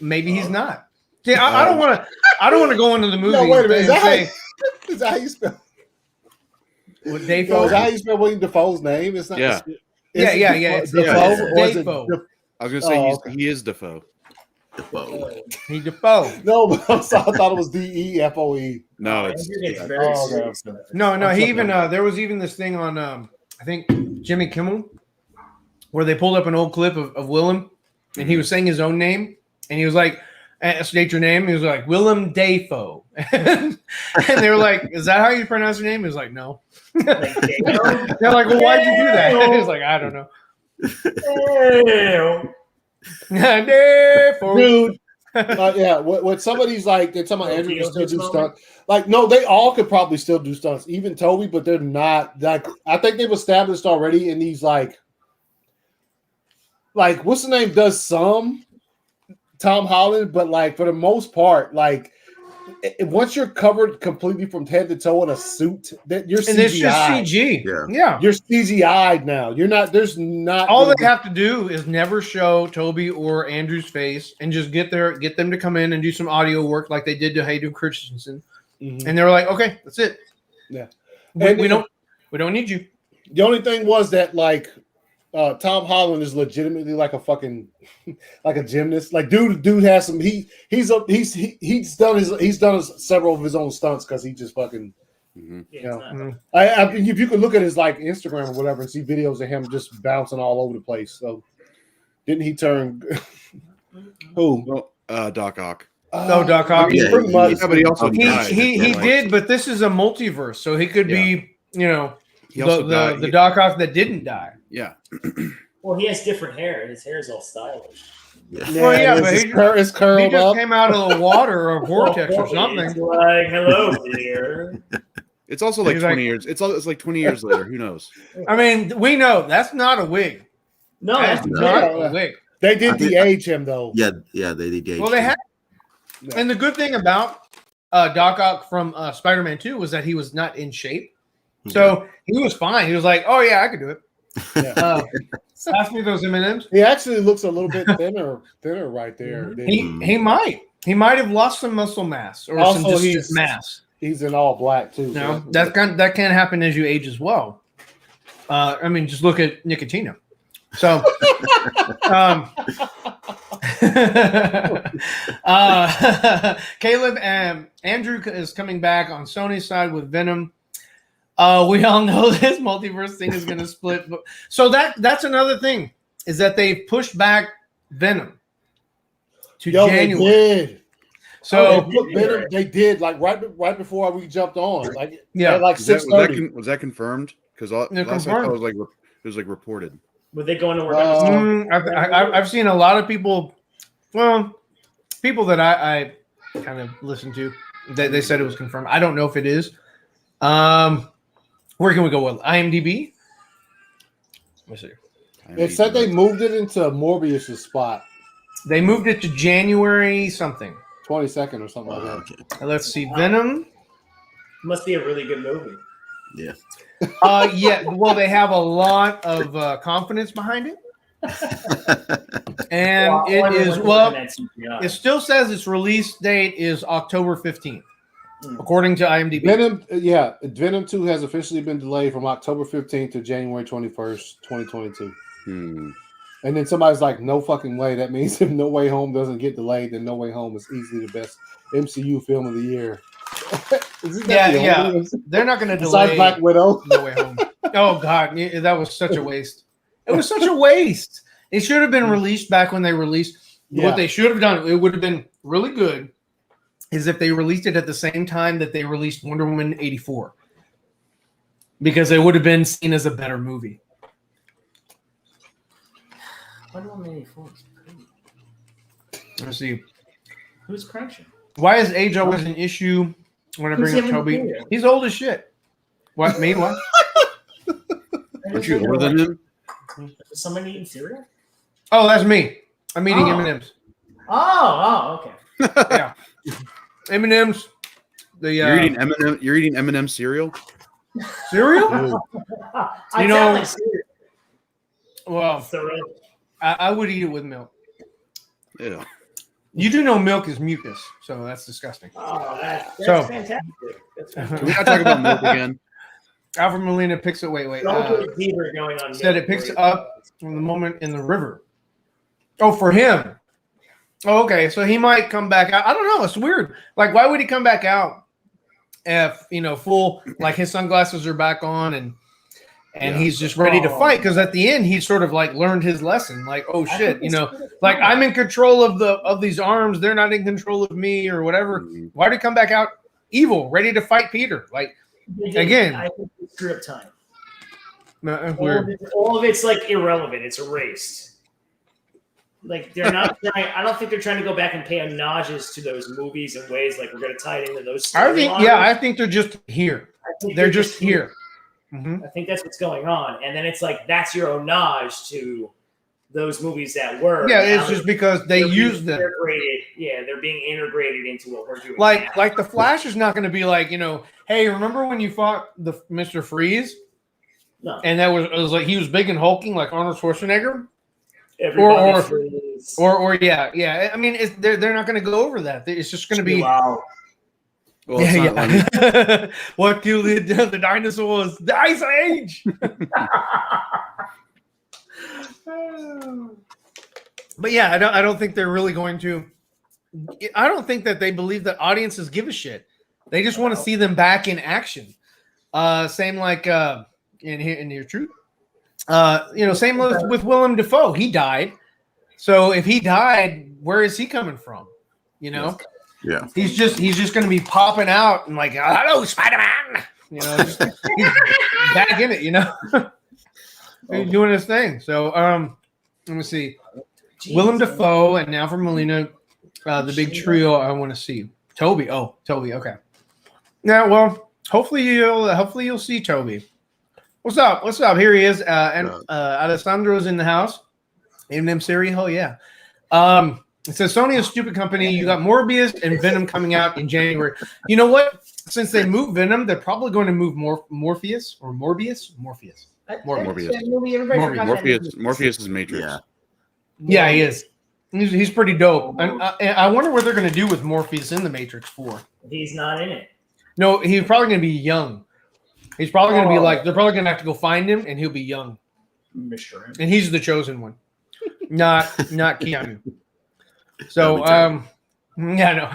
maybe he's not. See, I don't want to. I don't want to go into the movie. No, wait a minute. Is that how you spell? With Dafoe? Is that how you spell William Dafoe's name? It's not. Yeah. It's Dafoe. I was gonna say he is Dafoe. He Dafoe. No, but I'm sorry, I thought it was DEFOE. No, it's no. He even there was even this thing on I think Jimmy Kimmel where they pulled up an old clip of Willem and he was saying his own name and he was like, state your name. He was like Willem Dafoe, and they were like, "Is that how you pronounce your name?" He was like, "No." They're like, "Well, why'd you do that?" He was like, "I don't know." Dude, yeah. What some of these like they're talking about Andrew can still do stunts. Like, no, they all could probably still do stunts, even Toby, but they're not. Like, I think they've established already in these like what's the name does some. Tom Holland, but like for the most part, like once you're covered completely from head to toe in a suit, that you're CGI. And it's just CG. Yeah. You're CGI'd now. You're not. There's not. All they have to do is never show Toby or Andrew's face, and just get them to come in and do some audio work like they did to Hayden Christensen, and they were like, "Okay, that's it." Yeah, we don't need you. The only thing was that like. Tom Holland is legitimately like a fucking like a gymnast. Like dude has some. He's done several of his own stunts because he just fucking. You know, if you could look at his like Instagram or whatever and see videos of him just bouncing all over the place. So didn't he turn? Who? Doc Ock. No, Doc Ock. Pretty much. But he also he did, but this is a multiverse, so he could be the Doc Ock that didn't die. Yeah. Well, he has different hair. His hair is all stylish. Yeah, but it's curled he just up. came out of the water or vortex or something. It's like, hello, dear. It's also like 20 years. It's like 20 years later. Who knows? I mean, we know that's not a wig. No, that's not a wig. They did de-age him though. Yeah, they did de-age. Well, they had. And the good thing about Doc Ock from Spider-Man 2 was that he was not in shape, so he was fine. He was like, "Oh yeah, I could do it." Yeah. Pass me those M&Ms. He actually looks a little bit thinner right there. He might have lost some muscle mass or also, some mass. He's in all black too. No, that can happen as you age as well. I mean, just look at Nicotino. So, Caleb and Andrew is coming back on Sony's side with Venom. We all know this multiverse thing is going to split. So that's another thing is that they pushed back Venom to January. They did. So Venom, they did like right before we jumped on. Like like was that confirmed? Because last I thought it was like reported. Were they going to work? I've seen a lot of people. Well, people that I kind of listened to. They said it was confirmed. I don't know if it is. Where can we go with IMDb? Let's see. It said they moved it into Morbius's spot. They moved it to January something. 22nd or something like that. Okay. Let's see. Venom. Must be a really good movie. Yeah. Yeah. Well, they have a lot of confidence behind it. And it still says its release date is October 15th, according to IMDb. Venom 2 has officially been delayed from October 15th to January 21st, 2022. And then somebody's like, no fucking way. That means if No Way Home doesn't get delayed, then No Way Home is easily the best MCU film of the year. Yeah. They're not going to delay Black Widow. No Way Home. Oh, God. That was such a waste. It was such a waste. It should have been released back when they released. Yeah. What they should have done, it would have been really good, is if they released it at the same time that they released Wonder Woman 84. Because it would have been seen as a better movie. Wonder Woman 84 is pretty. Let's see. Who's crunching? Why is age always an issue when I bring up Toby? He's old as shit. What? Me? What? Aren't you older than him? Is someone eating cereal? Oh, that's me. I'm eating M&Ms. Oh, okay. Yeah. M&Ms. You're eating M&M. You're eating M&M cereal. Cereal? You know. Like cereal. Well, I would eat it with milk. Yeah. You do know milk is mucus, so that's disgusting. Oh, that's fantastic. Can we not talk about milk again? Alfred Molina picks it. Wait. Said it picks up from the moment in the river. Oh, for him. Oh, okay. So he might come back out. I don't know. It's weird. Like, why would he come back out if full, like his sunglasses are back on and he's just ready to fight? Because at the end, he sort of like learned his lesson. Like, oh shit, like I'm in control of these arms. They're not in control of me or whatever. Why did he come back out evil, ready to fight Peter? Like, again, I think it's script time. Weird. All of it's like irrelevant. It's erased. Like they're not trying. I don't think they're trying to go back and pay homages to those movies in ways like we're going to tie it into those. I think they're just here. They're just here. I think that's what's going on, and then it's like that's your homage to those movies that were. Yeah, it's just because they used them. Yeah, they're being integrated into what we're doing. Like the Flash is not going to be like, hey, remember when you fought the Mr. Freeze? No. And that was like he was big and hulking like Arnold Schwarzenegger. Or yeah. I mean, they're not going to go over that. It's just going to be wow. Well, yeah. What killed the dinosaurs? The Ice Age. But yeah, I don't think they're really going to. I don't think that they believe that audiences give a shit. They just want to see them back in action. Same like in your truth. Same with Willem Dafoe. He died. So if he died, where is he coming from? Yeah. He's just going to be popping out and like, hello, Spider-Man. Just back in it. He's doing his thing. So let me see. Willem Dafoe and Alfred Molina, the big trio I want to see. Toby. Oh, Toby. Okay. Yeah. Well, hopefully you'll see Toby. What's up? Here he is. And Alessandro's in the house. M&M series. Oh yeah. It says Sony is a stupid company. You got Morbius and Venom coming out in January. You know what? Since they moved Venom, they're probably going to move Morpheus. Morbius is Matrix. Yeah, he is. He's pretty dope. And I wonder what they're going to do with Morpheus in the Matrix 4. He's not in it. No, he's probably going to be young. He's probably going to be like, they're probably going to have to go find him, and he'll be young. And he's the chosen one, not Keanu. So, yeah, no.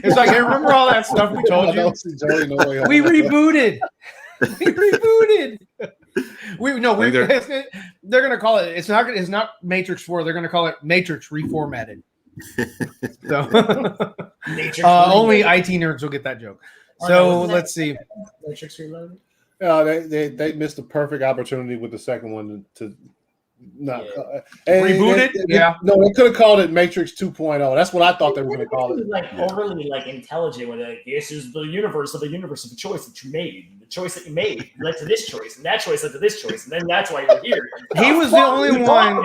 It's like, hey, remember all that stuff we told you? We rebooted. They're gonna call it. It's not Matrix 4. They're gonna call it Matrix Reformatted. So, only IT nerds will get that joke. So let's see. Matrix Reloaded. They missed the perfect opportunity with the second one to No, rebooted. No, they could have called it Matrix 2.0. That's what I thought they were going to call it. Like overly like intelligent with like this is the universe of the choice that you made. The choice that you made led to this choice, and that choice led to this choice, and then that's why you're here. He was the only one.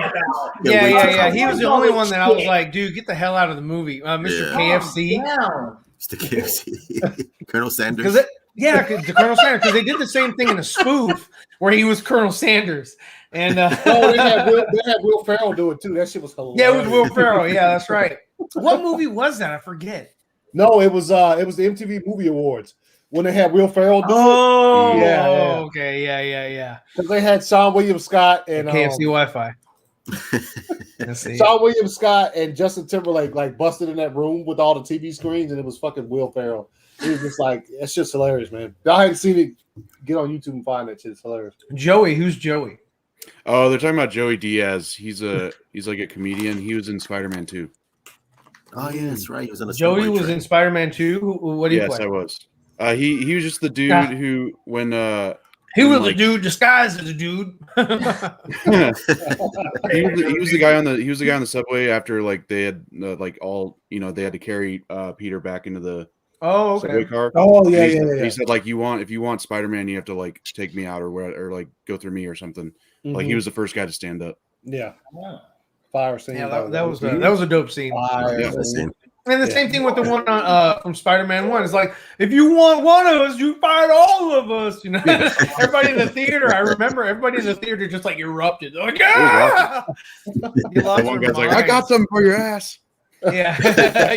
Yeah. He was the only one that I was Shit. like, dude, get the hell out of the movie, Mr. KFC. It's the KFC. Colonel Sanders. Because the Colonel Sanders, because they did the same thing in a spoof where he was Colonel Sanders, and they had Will Ferrell do it too. That shit was hilarious. Yeah, it was Will Ferrell. Yeah, that's right. What movie was that? I forget. No, it was the MTV Movie Awards when they had Will Ferrell do it. Yeah. Okay, yeah. Because they had Sean William Scott and KFC Wi-Fi. Sean William Scott and Justin Timberlake like busted in that room with all the TV screens, and it was fucking Will Ferrell. He was just like, it's just hilarious, man. Y'all hadn't seen it, get on YouTube and find that shit. It's hilarious. Joey, who's Joey? Oh, they're talking about Joey Diaz. He's like a comedian. He was in Spider-Man 2. Oh yeah, that's right. He was on Joey was in Spider-Man 2. What do you play? Yes, I was. He was just the dude who when he was a dude disguised as a dude. he was the guy on the subway after like they had they had to carry Peter back into the subway car. Oh yeah, He said like if you want Spider-Man, you have to like take me out or like go through me or something. Mm-hmm. Like he was the first guy to stand up. Yeah. Fire scene. Yeah, that was a dope scene. Scene. And the same thing with the one from Spider-Man 1. It's like, if you want one of us, you fight all of us. You know, everybody in the theater. I remember everybody in the theater just like erupted. They're like, yeah. One guy's like, I got something for your ass. Yeah, that's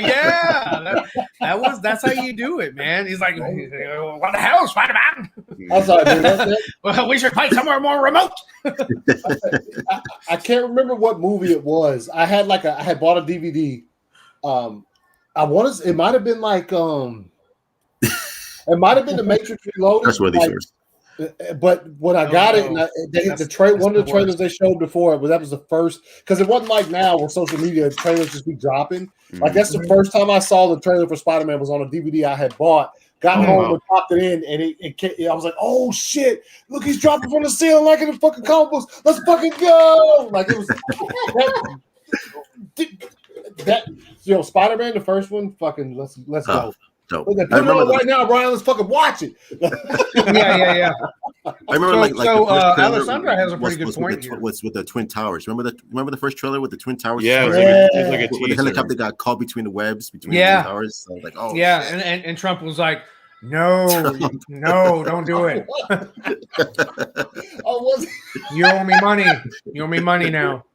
how you do it, man. He's like, what the hell, Spider-Man? I'm sorry, dude, well, we should fight somewhere more remote. I can't remember what movie it was. I had bought a DVD. It might have been like it might have been the Matrix Reloaded. That's where these first. But when I got it, and one of the trailers they showed before it, that was the first, because it wasn't like now where social media trailers just be dropping. Like that's the first time I saw the trailer for Spider-Man was on a DVD I had bought. Got home and popped it in, and I was like, "Oh shit! Look, he's dropping from the ceiling like in the fucking comic books. Let's fucking go!" Like it was that. Spider-Man, the first one, fucking let's go. Dope. Put it on right now, Brian. Let's fucking watch it. Yeah. I remember Alessandra has a pretty good point here. With the Twin Towers. Remember the first trailer with the Twin Towers? Yeah, it was like a the helicopter got caught between the webs between the Twin Towers. So I was like, oh yeah, and Trump was like, no, don't do it. You owe me money. You owe me money now.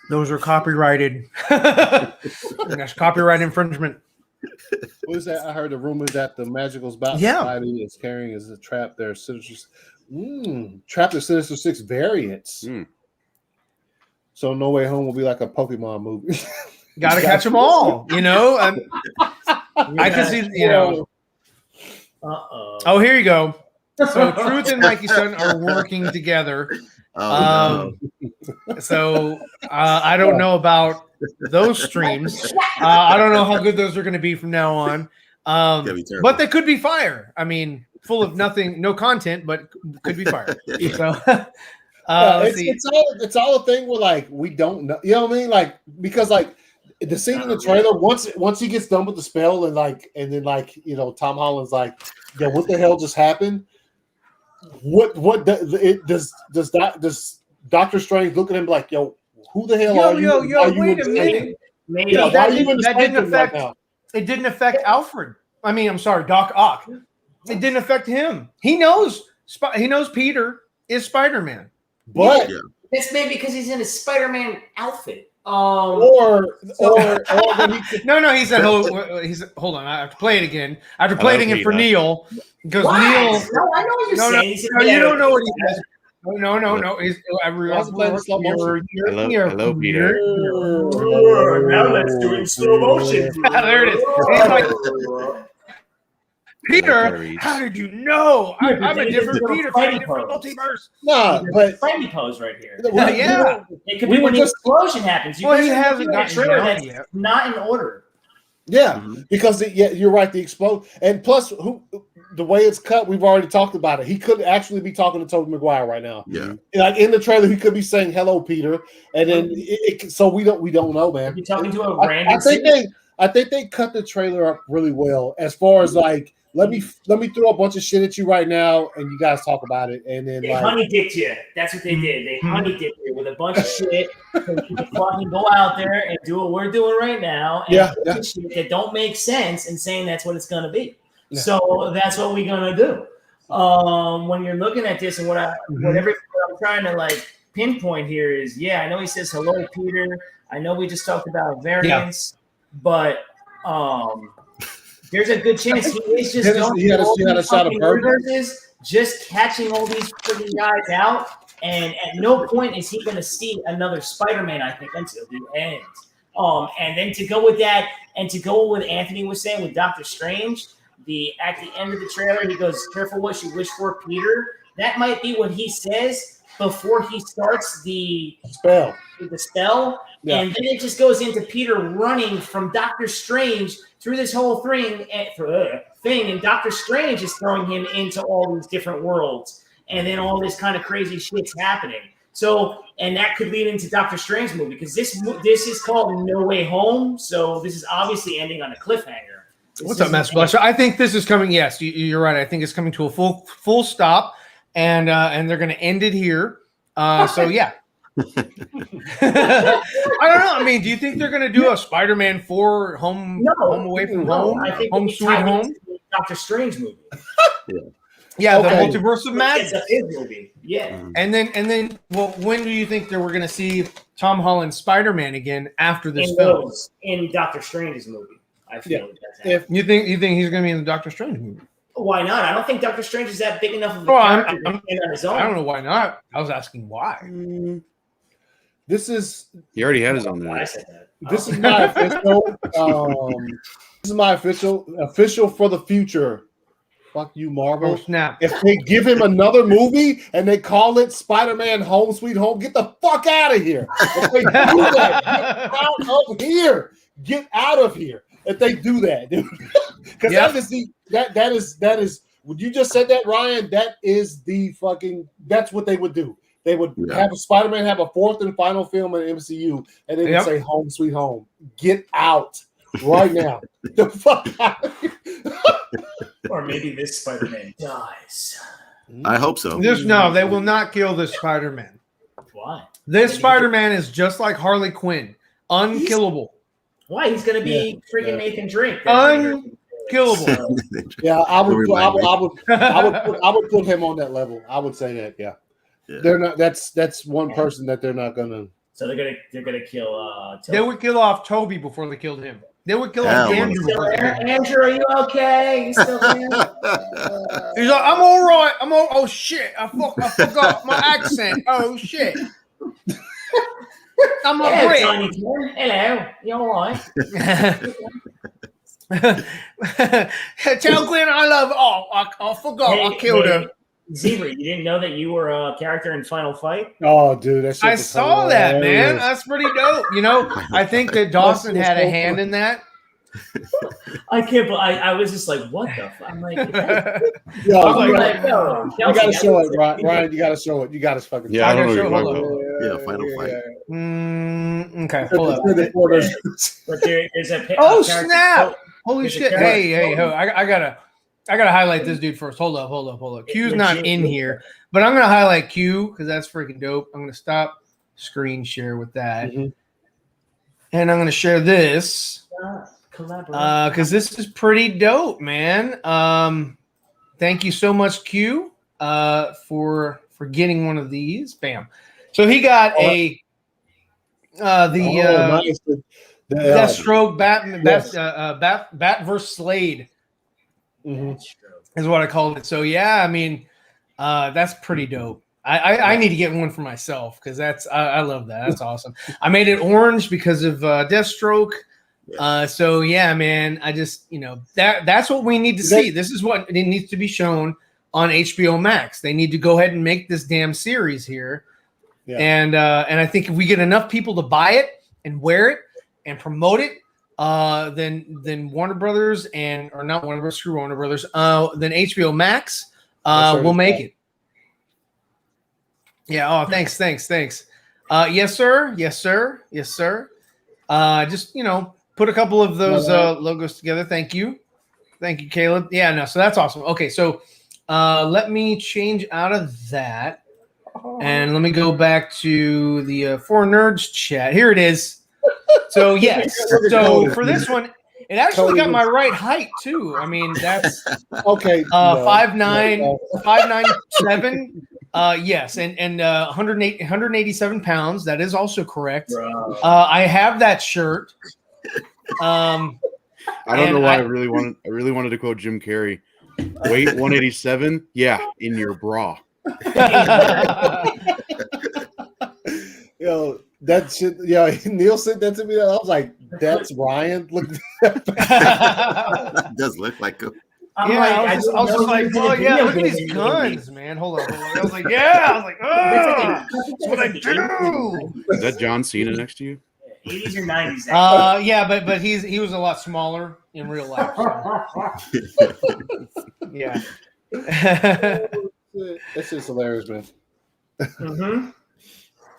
Those are copyrighted. That's copyright infringement. What is that? I heard the rumor that the magical spot Spidey is carrying is a trap. Their Sinister, trapped the Sinister Six variants. So No Way Home will be like a Pokemon movie. Got to catch them all, you know. I can see, you know. Oh, here you go. So Truth and Mikey's son are working together. So I don't know about those streams. I don't know how good those are going to be from now on. But they could be fire. I mean, full of nothing, no content, but could be fire. So it's all a thing where like we don't know. You know what I mean? Like because like the scene in the trailer, once he gets done with the spell and then you know Tom Holland's like, yeah, what the hell just happened? Does Doctor Strange look at him like, yo, who the hell are you? Wait a minute. Maybe It didn't affect Alfred. I mean, I'm sorry, Doc Ock. It didn't affect him. He knows Peter is Spider-Man. But it's maybe because he's in a Spider-Man outfit. No, he said, hold on, I have to play it again. I have to play it again for Neil. Because Neil, I know what you're saying. You don't know what he says. No. Hello, Peter. Now let's do it in slow motion. There it is. Peter, how did you know? I'm a different Peter from a different multiverse. No, but Friendly pose right here. Yeah, it could be when the explosion happens. He hasn't got trailer that's not in order. Yeah, because you're right. The explode, and plus, the way it's cut, we've already talked about it. He could actually be talking to Tobey Maguire right now. Yeah, like in the trailer, he could be saying "Hello, Peter," and then so we don't know, man. You're talking to a random. I think they cut the trailer up really well as far as like let me throw a bunch of shit at you right now, and you guys talk about it, and then they like honey dicked you. That's what they did. They honey dicked you with a bunch of shit. So you can fucking go out there and do what we're doing right now, and shit that don't make sense, and saying that's what it's gonna be. Yeah. So that's what we're gonna do. When you're looking at this, and what I'm trying to like pinpoint here is, I know he says hello, Peter. I know we just talked about variants, but there's a good chance he is just just catching all these freaking guys out, and at no point is he going to see another Spider-Man, I think, until the end. And then to go with that, and to go with what Anthony was saying with Doctor Strange, at the end of the trailer, he goes, "Careful what you wish for, Peter." That might be what he says before he starts the spell. Yeah. And then it just goes into Peter running from Doctor Strange through this whole thing, and Doctor Strange is throwing him into all these different worlds, and then all this kind of crazy shit's happening. So, and that could lead into Doctor Strange movie, because this is called No Way Home, so this is obviously ending on a cliffhanger. What's up, Master Blaster? I think this is coming. Yes, you're right. I think it's coming to a full stop, and they're going to end it here. So yeah. I don't know. I mean, do you think they're going to do a Spider-Man 4 home away from home? I think home sweet home. Doctor Strange movie. Yeah, the Multiverse of Madness. It's his movie. Yeah. And then, well, when do you think that we're going to see Tom Holland Spider-Man again after this film? In Doctor Strange's movie, I feel. If you think he's going to be in the Doctor Strange movie. Why not? I don't think Doctor Strange is that big enough of a character on his own. I don't know why not. I was asking why. He already had his own there. I said that. This is my official. This is my official for the future. Fuck you, Marvel. Oh, snap. If they give him another movie and they call it Spider-Man Home Sweet Home, get the fuck out of here. If they do that, get out of here. Get out of here. If they do that, dude. Because that is when you just said that, Ryan, that is that's what they would do. They would have a Spider-Man have a fourth and final film in the MCU, and they would say Home Sweet Home. Get out right now. The fuck out of here. Or maybe this Spider-Man dies. I hope so. They will not kill this Spider-Man. Why? This Spider-Man is just like Harley Quinn. Unkillable. Why? He's going to be freaking Nathan Drake. Unkillable. Yeah, I would put him on that level. I would say that, yeah. They're not. That's one person that they're not gonna. So they're gonna kill. They would kill off Toby before they killed him. They would kill off Andrew. Andrew, are you okay? You still there? He's like, I'm all right. Oh shit! I forgot my accent. Oh shit! I'm a Brit. Hello, you all right? Tell Glenn I love her. Oh, I forgot. I killed her. Zeever, you didn't know that you were a character in Final Fight? Oh, dude, I saw that, man. That's pretty dope. You know, I think that Dawson had a hand in that. I can't. I was just like, what the fuck? I'm like, you gotta show it, Ryan. You gotta show it. You gotta fucking. Yeah, I don't know. Final Fight. Okay, hold up. But there's a. Oh snap! Holy shit! Hey! I gotta highlight this dude first. Hold up. Q's not in here, but I'm gonna highlight Q because that's freaking dope. I'm gonna stop screen share with that, and I'm gonna share this because this is pretty dope, man. Thank you so much, Q, for getting one of these. Bam. So he got Deathstroke Bat versus Slade. Is what I called it. So yeah, I mean, that's pretty dope. I need to get one for myself because I love that. That's awesome. I made it orange because of Deathstroke. So yeah, man, I just that's what we need to see. This is what it needs to be shown on HBO Max. They need to go ahead and make this damn series here. Yeah. And I think if we get enough people to buy it and wear it and promote it, then Warner Brothers or not Warner Brothers, screw Warner Brothers. Then HBO Max will make it. Yeah. Oh, thanks. Yes, sir. Just put a couple of those logos together. Thank you, Caleb. Yeah. No. So that's awesome. Okay. So let me change out of that, and let me go back to the For Nerds chat. Here it is. So yes. So for this one, it actually got my right height too. I mean, that's okay. 5'9", 5'9", yes, and 187 pounds. That is also correct. I have that shirt. I don't know why I really wanted to quote Jim Carrey. Weight 187. Yeah, in your bra. Yo, that shit. Yeah, Neil said that to me. I was like, "That's Ryan." Look, it does look like him. I was just like, oh yeah, look at these guns, man. Hold on. I was like, oh, that's what I do. Is that John Cena next to you? 80s or 90s. Yeah, but he was a lot smaller in real life. So. Yeah. That's just hilarious, man. Mm-hmm.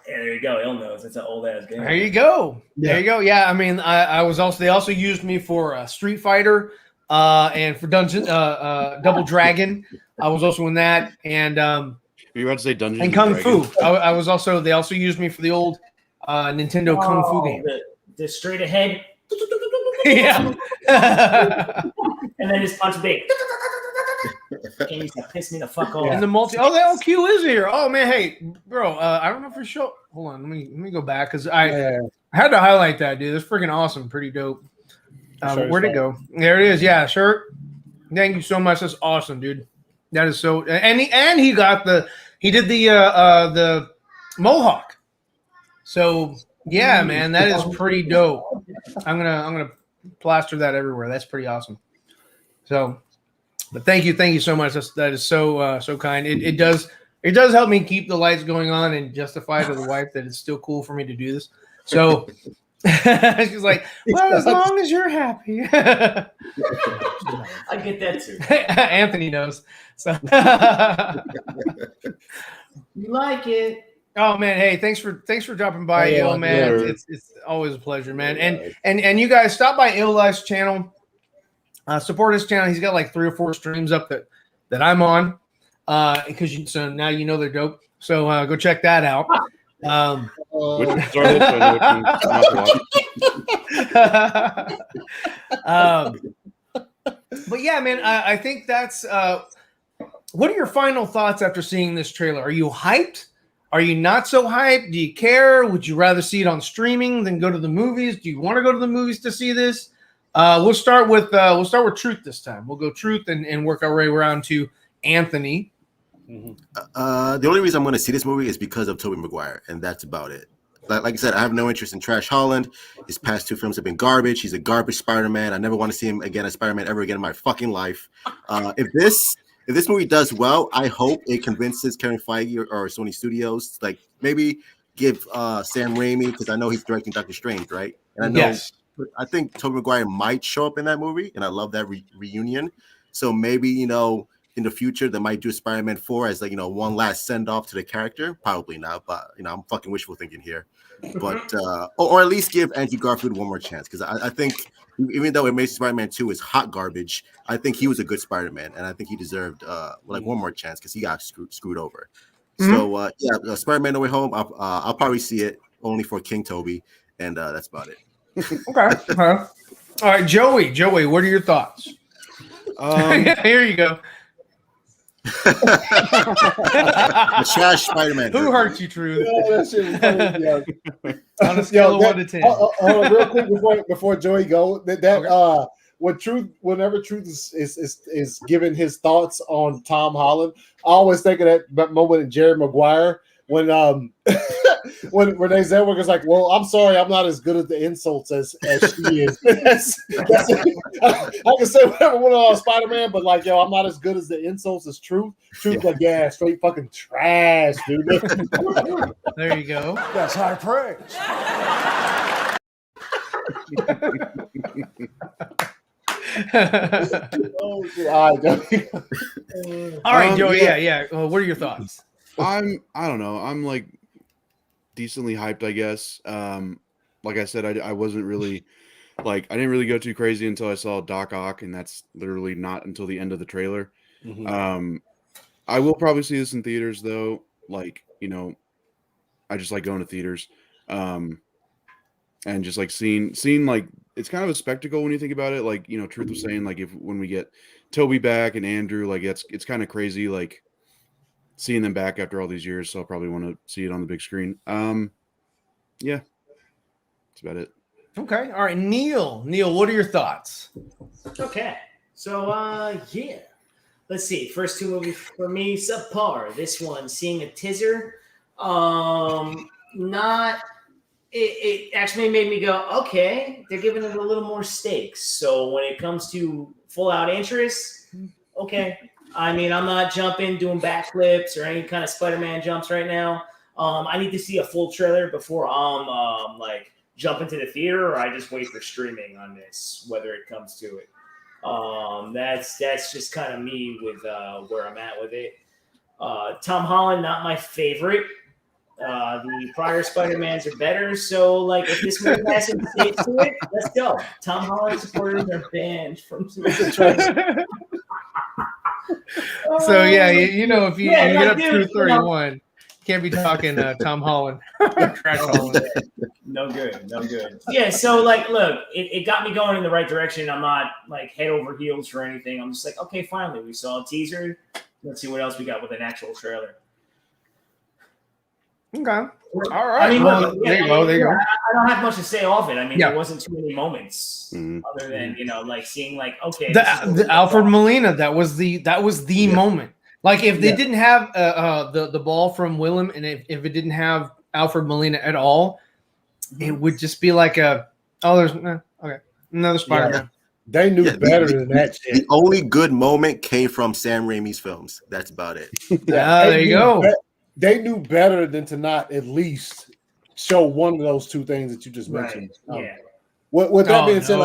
Yeah, there you go. He'll knows. That's an old ass game. There you go. Yeah, I mean, they also used me for Street Fighter and for Double Dragon. I was also in that, and you about to say Dungeons and Kung Fu. I was also. They also used me for the old Nintendo Kung Fu game. The straight ahead. Yeah. And then just punch big. Game used to piss me the fuck off. And the multi. Oh, the LQ is here. Oh man, hey, bro. I don't know for sure. Hold on, let me go back because I had to highlight that, dude. That's freaking awesome. Pretty dope. Where'd it go? There it is. Yeah, shirt. Thank you so much. That's awesome, dude. That is so. And he did the mohawk. So yeah, man, that is pretty dope. I'm gonna plaster that everywhere. That's pretty awesome. So, but thank you so much. That is so kind. It does help me keep the lights going on and justify to the wife that it's still cool for me to do this. So she's like, well, as long as you're happy. I get that too. Anthony knows. So you like it. Oh man, hey, thanks for dropping by, Ill, man. It's always a pleasure, man. And you guys stop by Ill Life's channel. Support his channel. He's got like 3 or 4 streams up that I'm on. So now you know they're dope. So go check that out. But yeah, man, I think that's what are your final thoughts after seeing this trailer? Are you hyped? Are you not so hyped? Do you care? Would you rather see it on streaming than go to the movies? Do you want to go to the movies to see this? We'll start with Truth this time. We'll go Truth and work our way around to Anthony. The only reason I'm going to see this movie is because of Tobey Maguire, and that's about it. Like I said, I have no interest in Trash Holland. His past 2 films have been garbage. He's a garbage Spider-Man. I never want to see him again as Spider-Man ever again in my fucking life. If this movie does well, I hope it convinces Kevin Feige or Sony Studios to, like, maybe give Sam Raimi, because I know he's directing Doctor Strange, right? And I know I think Tobey Maguire might show up in that movie, and I love that reunion. So maybe, in the future, they might do Spider-Man 4 as, like, one last send-off to the character. Probably not, but, I'm fucking wishful thinking here. But, or at least give Andrew Garfield one more chance, because I think, even though Amazing Spider-Man 2 is hot garbage, I think he was a good Spider-Man, and I think he deserved, one more chance, because he got screwed over. Mm-hmm. So, Spider-Man No Way Home, I'll probably see it only for King Toby, and that's about it. Okay. All right, Joey, what are your thoughts? Here you go. The trash Spider-Man. Who hurt you, Truth? Yeah, that shit was funny, yeah. On a scale of 1 to 10. Real quick before Joey go, whenever Truth is giving his thoughts on Tom Holland, I always think of that moment in Jerry Maguire when when Renee Zellweger is like, well, I'm sorry, I'm not as good at the insults as she is. I can say whatever one on Spider-Man, but like, I'm not as good as the insults as Truth. Like, yeah, straight fucking trash, dude. There you go. That's high praise. All right, Joey. Yeah. What are your thoughts? I don't know. I'm like decently hyped, I guess. Like I said, I wasn't really like I didn't really go too crazy until I saw Doc Ock, and that's literally not until the end of the trailer. Mm-hmm. I will probably see this in theaters though. Like, you know, I just like going to theaters. And just like seeing like it's kind of a spectacle when you think about it. Like, you know, Truth was saying, like when we get Toby back and Andrew, like it's kind of crazy, like seeing them back after all these years. So I'll probably want to see it on the big screen. Yeah, that's about it. Okay. All right, Neil, what are your thoughts? Okay. So yeah. Let's see. First two movies for me, subpar. This one, seeing a teaser, It actually made me go, okay, they're giving it a little more stakes. So when it comes to full out interest, okay. I mean, I'm not jumping, doing backflips or any kind of Spider-Man jumps right now. I need to see a full trailer before I'm like jump into the theater, or I just wait for streaming on this, whether it comes to it. That's just kind of me with where I'm at with it. Tom Holland, not my favorite. The prior Spider-Mans are better, so like if this movie has some stakes to it, let's go. Tom Holland supporters are banned from So yeah, you know, if you get up through 31, you can't be talking Tom Holland. Trash Holland. No good. Yeah, so like look, it got me going in the right direction. I'm not like head over heels for anything. I'm just like, okay, finally we saw a teaser. Let's see what else we got with an actual trailer. Okay. All right. I mean, look, there you go. I don't have much to say off it. I mean, there wasn't too many moments other than, you know, like seeing like, okay. The Alfred Molina, that was the moment. Like if they didn't have the ball from Willem, and if it didn't have Alfred Molina at all, it would just be like there's another Spider-Man. Yeah. They knew better than that shit. The only good moment came from Sam Raimi's films. That's about it. There you go. They knew better than to not at least show one of those two things that you just mentioned. Yeah. With that being said,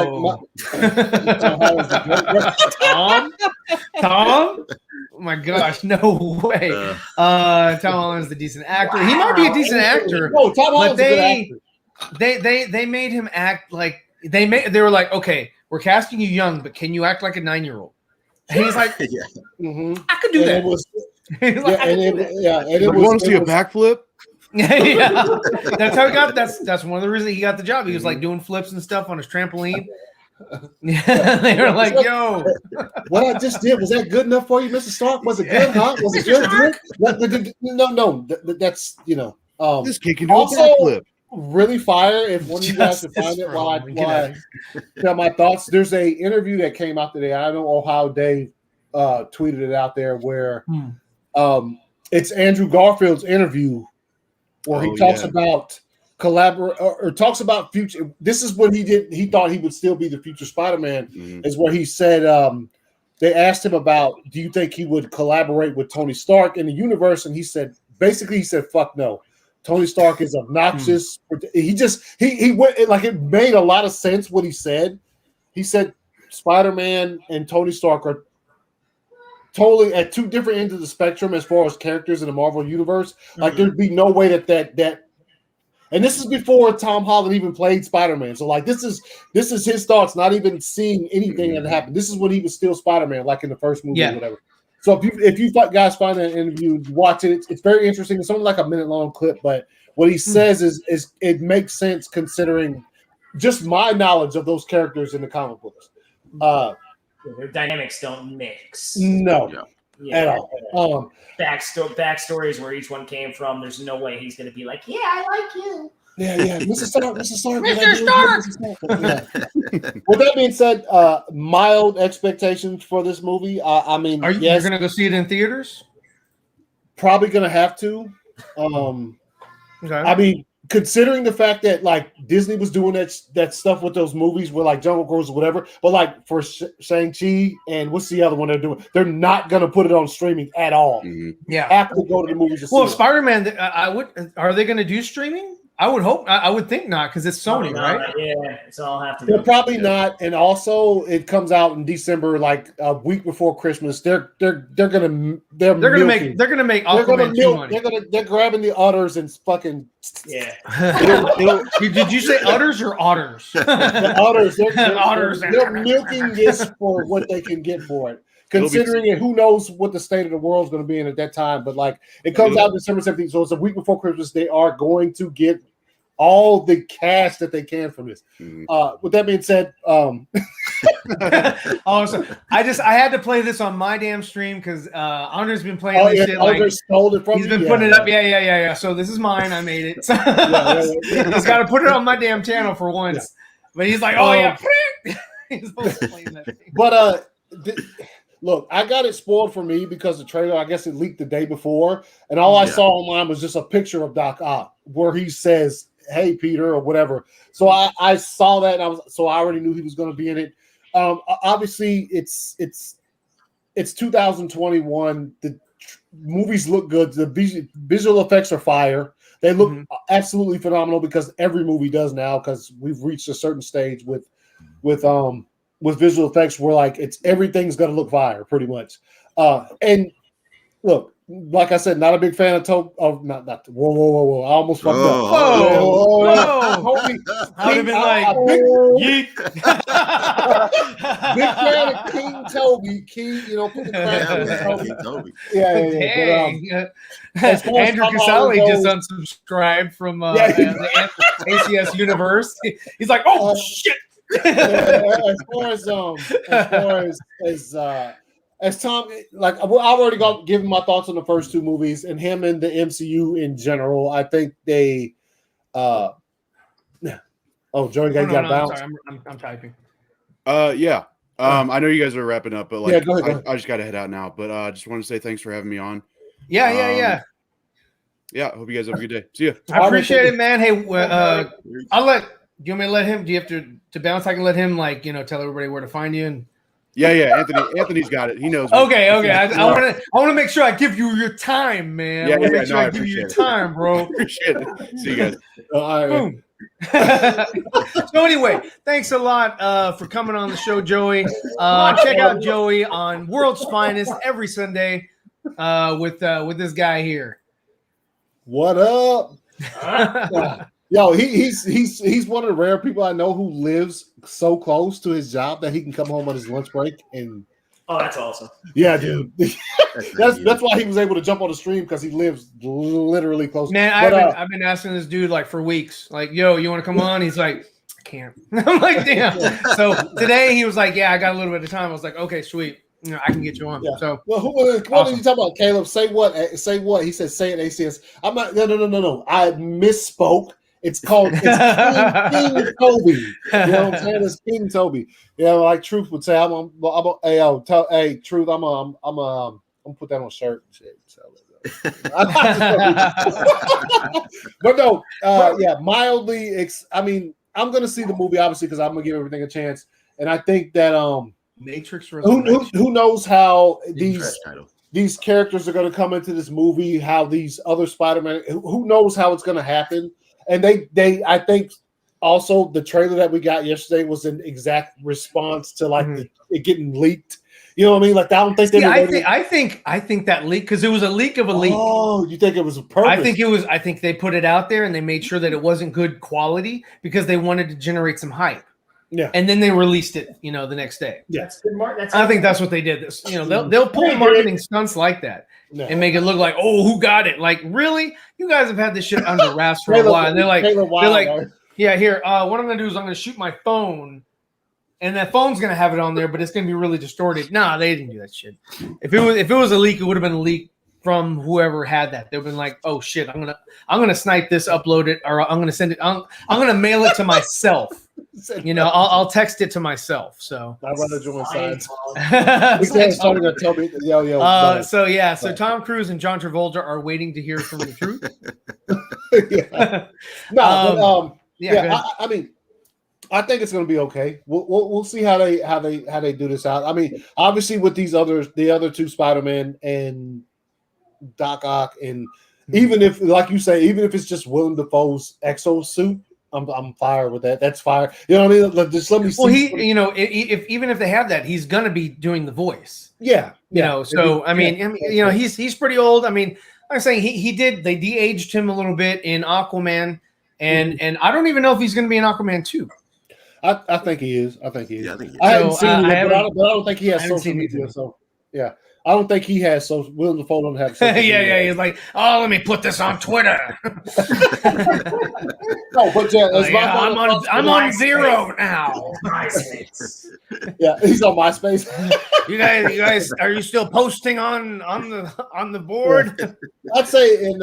Tom? Oh my gosh, no way. Tom Holland's the decent actor. He might be a decent actor. No, Tom Holland's a good actor. They made him act like they were like, okay, we're casting you young, but can you act like a 9-year-old? And he's like, I could do that. You want to see a backflip? Yeah, that's how he got. That's one of the reasons he got the job. He was like doing flips and stuff on his trampoline. Yeah, they were like, "Yo, what I just did, was that good enough for you, Mr. Stark? Was it good? Huh? Was it good? No. That's this kid can do a backflip. Really fire. If one of you guys can find it, while I tell my thoughts. There's a interview that came out today. I don't know how Dave tweeted it out there where. It's Andrew Garfield's interview where he talks about or talks about future. This is what he did. He thought he would still be the future Spider-Man. Is where he said they asked him about, do you think he would collaborate with Tony Stark in the universe? And he said, fuck no. Tony Stark is obnoxious. He went like it made a lot of sense what he said. He said Spider-Man and Tony Stark are totally at two different ends of the spectrum as far as characters in the Marvel universe. Like there'd be no way that and this is before Tom Holland even played Spider-Man. So like this is his thoughts, not even seeing anything that happened. This is when he was still Spider-Man, like in the first movie or whatever. So if you guys find that interview, watch it. It's very interesting. It's only like a minute-long clip, but what he says is it makes sense considering just my knowledge of those characters in the comic books. Their dynamics don't mix. No, at all. Backstories where each one came from. There's no way he's going to be like, yeah, I like you. Yeah, Mr. Stark. Mr. Stark. With that being said, mild expectations for this movie. I mean, you're going to go see it in theaters? Probably going to have to. Okay. I mean, considering the fact that like Disney was doing that stuff with those movies where like Jungle Cruise or whatever, but like for Shang-Chi and what's the other one they're doing? They're not going to put it on streaming at all. Yeah, have to go to the movies. Well, Spider-Man, are they going to do streaming? I would hope. I would think not, because it's Sony, right? Yeah, it's all have to. They're probably not, and also it comes out in December, like a week before Christmas. They're gonna make Aquaman money. They're grabbing the udders and fucking Did you say udders or otters? The udders. They're Otters. milking this for what they can get for it. Considering it, who knows what the state of the world is going to be in at that time? But like, it comes out December 17th, so it's a week before Christmas. They are going to get all the cash that they can from this. With that being said, so I had to play this on my damn stream because Andre's been playing this shit. Like, stole it from he's been putting it up. Yeah. So this is mine. I made it. So he's got to put it on my damn channel for once. Yeah. But he's like, oh yeah. He's always playing that thing. But look, I got it spoiled for me because the trailer, I guess it leaked the day before, and all I saw online was just a picture of Doc Ock where he says, "Hey, Peter," or whatever. So I saw that, and I already knew he was going to be in it. Obviously, it's 2021. The movies look good. The visual effects are fire. They look absolutely phenomenal because every movie does now, because we've reached a certain stage with visual effects where like everything's gonna look fire pretty much. And look, like I said, not a big fan of not whoa. I almost fucked up. Whoa. I would have been like, big fan of King Toby. Put the crown on Toby. Yeah. Andrew Casale just unsubscribed from the ACS universe. He's like, oh shit. As Tom, like I've already given my thoughts on the first two movies and him and the MCU in general. I think they Joey got bounced. I'm typing. Yeah. I know you guys are wrapping up, but like go ahead. I just gotta head out now. But I just want to say thanks for having me on. Yeah. Yeah, hope you guys have a good day. See ya. I appreciate it, man. Hey, I'll let. Do you want me to let him? Do you have to bounce? I can let him, like, tell everybody where to find you. And yeah. Anthony's got it. He knows. Okay. I want to make sure I give you your time, man. Yeah, make sure I give you your time, bro. Appreciate it. See you guys. All right. Boom. So anyway, thanks a lot for coming on the show, Joey. Check out Joey on World's Finest every Sunday with this guy here. What up? Yo, he's one of the rare people I know who lives so close to his job that he can come home on his lunch break and. Oh, that's awesome. Yeah, dude. that's why he was able to jump on the stream, because he lives literally close. Man, I've been asking this dude like for weeks, like, yo, you want to come on? He's like, I can't. I'm like, damn. So today he was like, yeah, I got a little bit of time. I was like, okay, sweet. I can get you on. Yeah. So what did you talk about, Caleb? Say what? He said, say it, ACS. I'm not. No. I misspoke. It's called King Toby. You know what I'm saying? It's King Toby. Yeah, like Truth would say, hey, Truth, I'm gonna put that on a shirt and shit. So, but no, mildly. I'm gonna see the movie obviously because I'm gonna give everything a chance, and I think that Matrix. Who knows how these characters are gonna come into this movie? How these other Spider-Man? Who knows how it's gonna happen? And they I think also the trailer that we got yesterday was an exact response to like it getting leaked. You know what I mean? Like I don't think I think that leak, because it was a leak of a leak. Oh, you think it was a purpose? I think they put it out there and they made sure that it wasn't good quality because they wanted to generate some hype. Yeah. And then they released it, the next day. Yeah. That's good. I think that's what they did. This, they'll pull marketing stunts like that. No. And make it look like, oh, who got it? Like, really? You guys have had this shit under wraps for a while. And they're like, yeah, here. What I'm gonna do is I'm gonna shoot my phone, and that phone's gonna have it on there, but it's gonna be really distorted. Nah, they didn't do that shit. If it was a leak, it would have been a leak from whoever had that. They've been like, oh shit, I'm gonna snipe this, upload it, or I'm gonna send it. I'm gonna mail it to myself. I'll text it to myself. So I'd rather join sides. So Tom Cruise and John Travolta are waiting to hear from the truth. I think it's going to be okay. We'll see how they do this out. I mean, obviously with the other two Spider-Man and Doc Ock and Even if, like you say, even if it's just Willem Dafoe's exosuit, I'm fire with that. That's fire. You know what I mean? Like, just let me see. Well, if even if they have that, he's gonna be doing the voice. Yeah, you know. So I mean, you know, he's pretty old. I mean, like I'm saying they de-aged him a little bit in Aquaman, and I don't even know if he's gonna be in Aquaman 2. I think he is. I think he is. Yeah, I think he is. I haven't seen it, but I haven't- don't think he has I haven't social seen media. anything. So yeah, I don't think he has social. Willem Dafoe don't have social yeah, media. he's like, oh, let me put this on Twitter. No, but yeah, that's my I'm final thoughts. on MySpace. Zero now. MySpace. Yeah, he's on MySpace. You guys, are you still posting on the board? I'd say in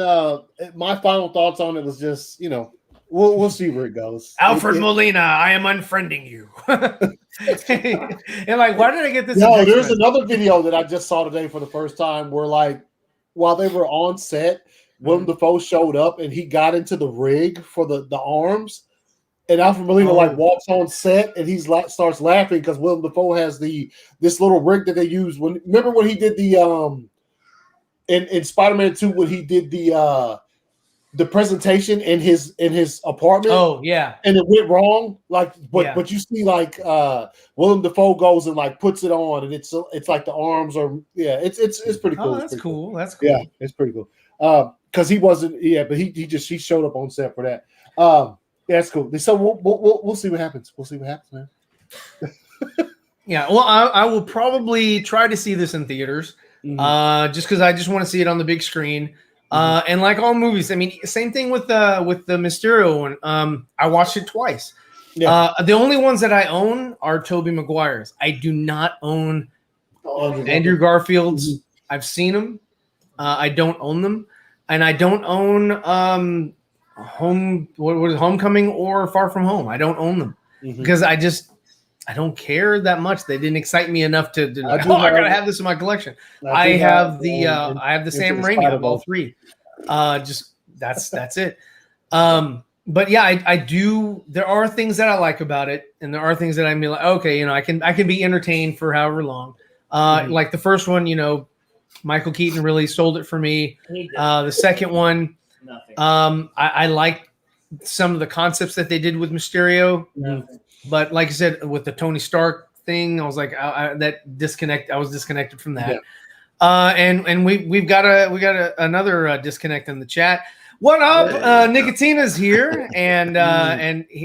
my final thoughts on it was just, you know, we'll see where it goes. Alfred Molina, I am unfriending you. And like, why did I get this? No, there's another video that I just saw today for the first time where, like, while they were on set, Willem Dafoe showed up and he got into the rig for the arms, and Alfred Molina like walks on set and he's like starts laughing because Willem Dafoe has this little rig that they use. Remember when he did the in Spider-Man 2 when he did the presentation in his apartment. Oh yeah, and it went wrong. Like, but Yeah. you see, like Willem Dafoe goes and like puts it on, and it's like the arms are it's pretty cool. Oh, that's cool. That's cool. Yeah, it's pretty cool. Because he wasn't, but he showed up on set for that. Yeah, it's cool. So we'll see what happens. We'll see what happens, man. Yeah, well, I will probably try to see this in theaters, just because I just want to see it on the big screen. And like all movies, I mean, same thing with the Mysterio one. I watched it twice. Yeah. The only ones that I own are Tobey Maguire's. I do not own Andrew Garfield's. I've seen them. I don't own them, and I don't own Homecoming or Far From Home. I don't own them because I don't care that much. They didn't excite me enough to I gotta have this in my collection. I have the Sam Raimi of all three. Just that's it. But yeah, I do. There are things that I like about it, and there are things that I'm like, okay, you know, I can be entertained for however long. Like the first one, you know, Michael Keaton really sold it for me. The second one, I like some of the concepts that they did with Mysterio. But like I said, with the Tony Stark thing, I was like, I was disconnected from that. Yeah. And we got another disconnect in the chat. What up? Nicotina's here, and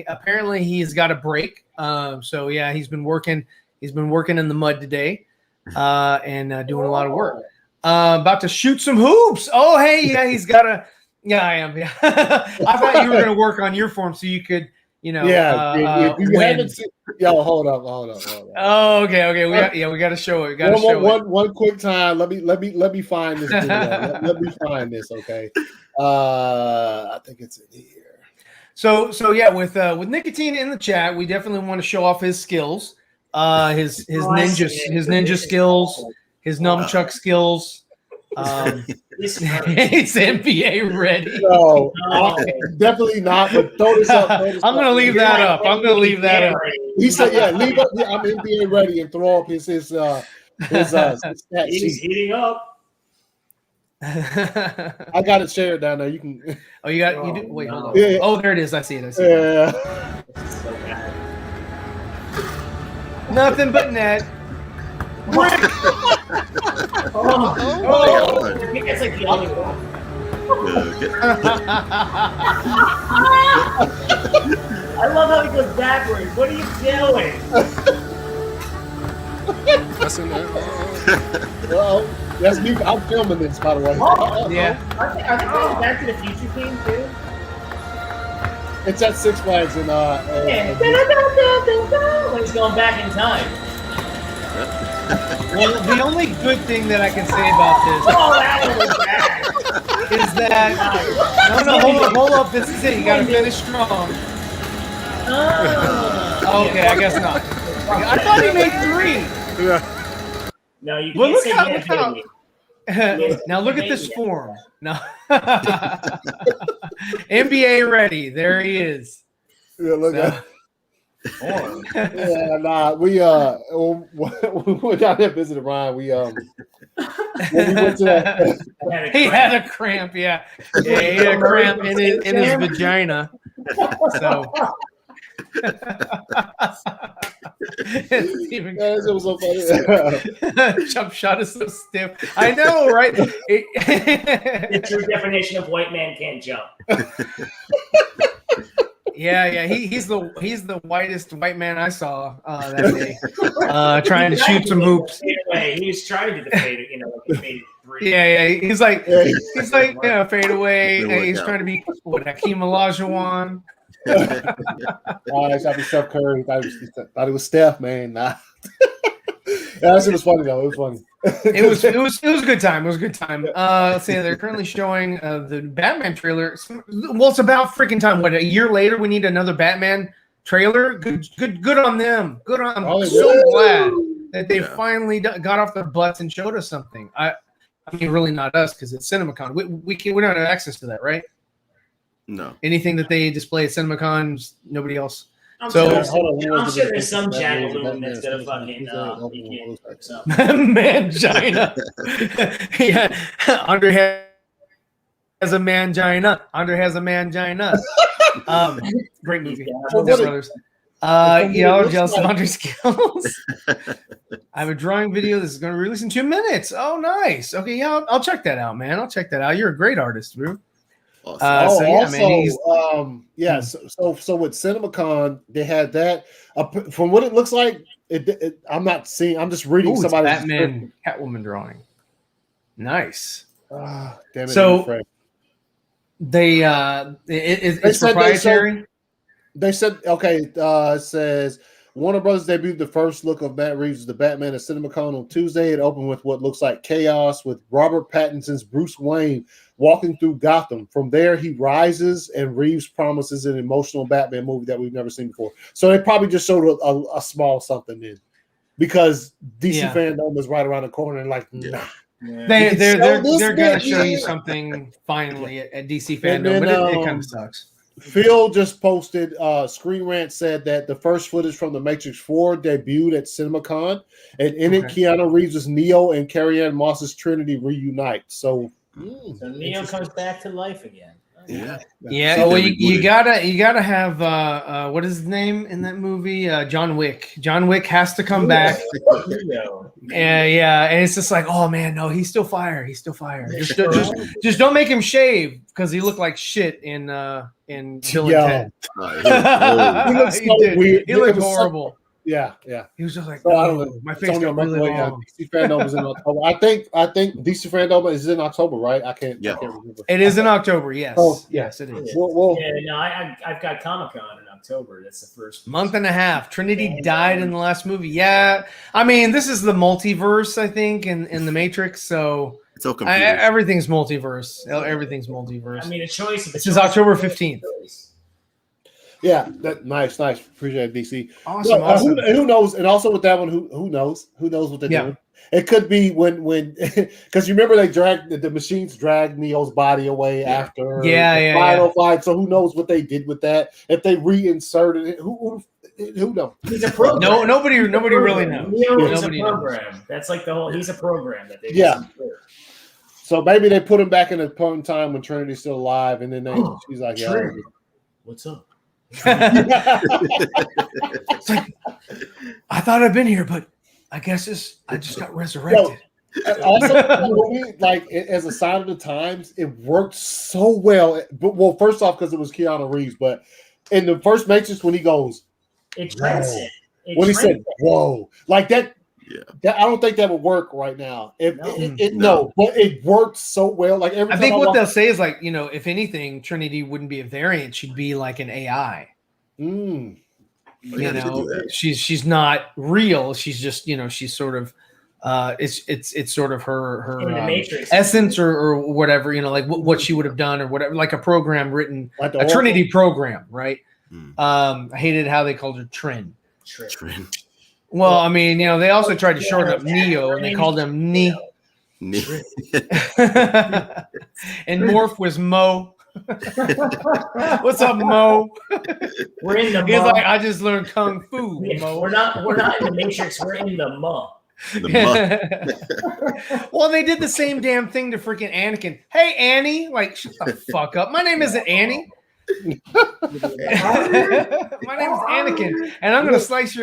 apparently he's got a break. So yeah, he's been working in the mud today, and doing a lot of work. About to shoot some hoops. Oh hey, yeah, he's got a. Yeah, I am. Yeah, I thought you were going to work on your form so you could. You know, if you haven't seen, hold up. Oh, okay. We got to show it. One quick time. Let me find this video. let me find this. Okay. I think it's in here. So yeah, with Nicotine in the chat, we definitely want to show off his skills, his ninja skills, his nunchuck skills. It's NBA ready. No, definitely not. But throw this up. I'm gonna leave that up. He said, "Yeah, leave up. Yeah, I'm NBA ready," and throw up his stat He's heating up. I got it shared down there. You can. Oh, you got you do. Wait, hold on. Yeah. Oh, there it is. I see it. Yeah. Nothing but net. I think that's like the only one. I love how he goes backwards. What are you doing? That's me. I'm filming this, by the way. Yeah. I think there's Back to the Future theme too. It's at Six Flags in when he's going back in time. Well, the only good thing that I can say about this is that hold up. This is it. You got to finish strong. Okay, I guess not. I thought he made 3. Yeah. No, you can't say that. Now look at this form. No, NBA ready. There he is. Yeah, look at. Yeah, nah. We went down there visiting Ryan. When we went to that, he had a cramp. Yeah, he had a cramp in his vagina. So. Even it was so funny. Jump shot is so stiff. I know, right? The true definition of white man can't jump. Yeah. He's the whitest white man I saw that day. Trying to shoot some hoops. He was trying to do the fade, like fade three. Yeah. He's like fade away. He's trying to be Hakeem Olajuwon. I shot me Steph Curry. Thought it was Steph, man. Nah. That shit was funny though. It was funny. It was a good time. It was a good time. Let's see. They're currently showing the Batman trailer. Well, it's about freaking time. What, a year later, we need another Batman trailer. Good on them. Good on. I'm so glad that they finally got off their butts and showed us something. I mean, really not us because it's CinemaCon. We don't have access to that, right? No. Anything that they display at CinemaCon, nobody else. I'm sure there's some jackaloon that's gonna fucking mangina. Yeah, Andre has a mangina. Andre has a mangina. Great movie. Brothers. Y'all are jealous of Andre's skills. I have a drawing video. This is going to be released in 2 minutes. Oh, nice. Okay, yeah, I'll check that out, man. I'll check that out. You're a great artist, bro. So with CinemaCon, they had that. From what it looks like, I'm not seeing. I'm just reading somebody's Batman Catwoman drawing. Nice. Damn it, so it's proprietary. They said okay. It says Warner Brothers debuted the first look of Matt Reeves' The Batman at CinemaCon on Tuesday. It opened with what looks like chaos, with Robert Pattinson's Bruce Wayne walking through Gotham. From there, he rises, and Reeves promises an emotional Batman movie that we've never seen before. So they probably just showed a small something in, because DC fandom is right around the corner and like, nah. They're gonna show you something finally at DC fandom, but it kind of sucks. Phil just posted, Screen Rant said that the first footage from The Matrix 4 debuted at CinemaCon, and in it, Keanu Reeves' Neo and Carrie-Anne Moss's Trinity reunite. So Neo comes back to life again. Yeah. So, well, you gotta have what is his name in that movie? John Wick. John Wick has to come back. And it's just like, oh man, no, he's still fire. He's still fire. Just don't make him shave because he looked like shit in Bill and Ted. He looks so weird. He looked horrible. Yeah. He was just like, my face got really long. DC fandom is in October. I think DC fandom is in October, right? I can't remember. It is in October. Yes. Yes, it is. I've got Comic-Con in October. That's the first month and a half. Trinity died in the last movie. Yeah, I mean, this is the multiverse, I think, in the Matrix. So it's all everything's multiverse. Everything's multiverse. I mean, a choice. This is October 15th. Yeah, nice. Appreciate it, DC. Awesome. Who knows? And also with that one, who knows? Who knows what they're doing? It could be when because you remember they dragged the machines dragged Neo's body away after the final fight. So who knows what they did with that? If they reinserted it, who knows? He's a program. Nobody really knows. Neo is a program. Knows. That's like the whole. He's a program that they So maybe they put him back in a point in time when Trinity's still alive, and then she's like, what's up? It's like, I thought I'd been here, but I guess I just got resurrected. Also, like as a sign of the times, it worked so well. But first off, because it was Keanu Reeves, but in the first Matrix, when he goes, he said, "Whoa," like that. Yeah, I don't think that would work right now. But it worked so well. Like every I think what they'll say is like, if anything, Trinity wouldn't be a variant; she'd be like an AI. She's not real. She's just she's sort of it's sort of her essence or whatever. Like what she would have done or whatever, like a program written, like a Trinity program, right? I hated how they called her Trin. Well, I mean, they also tried to shorten up Neo, and they called him Neo. And Morph was Mo. What's up, Mo? We're in the He's Mo. like, I just learned kung fu, Mo. We're not in the Matrix. We're in the Mo. Well, they did the same damn thing to freaking Anakin. Hey, Annie, like, shut the fuck up. My name isn't Annie. My name is Anakin, and I'm gonna slice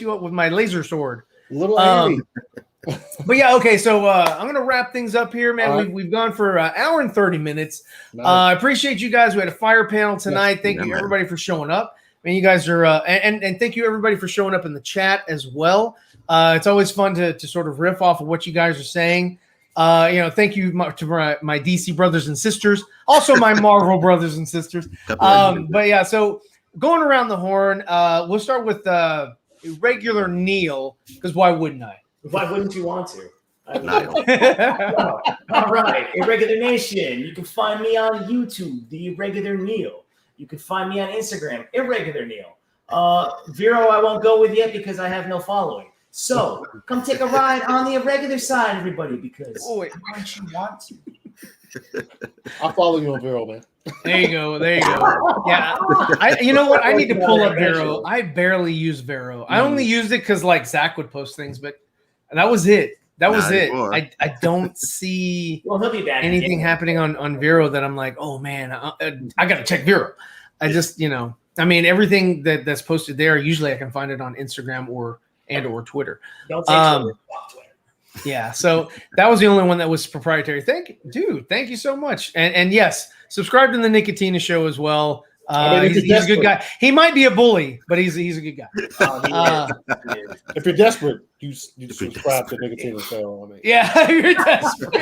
you up with my laser sword. Little Annie. But yeah, okay. So I'm gonna wrap things up here, man. Right. We've gone for an hour and 30 minutes. Nice. I appreciate you guys. We had a fire panel tonight. Yes. Thank you everybody for showing up. I mean, you guys are and thank you everybody for showing up in the chat as well. It's always fun to sort of riff off of what you guys are saying. Thank you to my DC brothers and sisters, also my Marvel brothers and sisters. But yeah, so going around the horn, we'll start with regular Neil, because why wouldn't I? Why wouldn't you want to? All right, Irregular Nation. You can find me on YouTube, The Irregular Neil. You can find me on Instagram, Irregular Neil. Vero, I won't go with yet because I have no following. So come take a ride on the irregular side, everybody, because why don't you want to? I'll follow you on Vero, man. There you go. Yeah, you know what? I need to pull up Vero. I barely use Vero. I only used it because like Zach would post things, but that was it. That was it. I don't see Well, he'll be back anything again. happening on Vero that I'm like, oh man, I got to check Vero. I just, I mean, everything that's posted there, usually I can find it on Instagram or Twitter. Don't say Twitter. Fuck Twitter. Yeah, so that was the only one that was proprietary. Thank you so much. And yes, subscribe to the Nicotina Show as well. He's a good guy. He might be a bully, but he's a good guy. If you're desperate, you subscribe to Nicotina Show. I mean. Yeah, if you're desperate.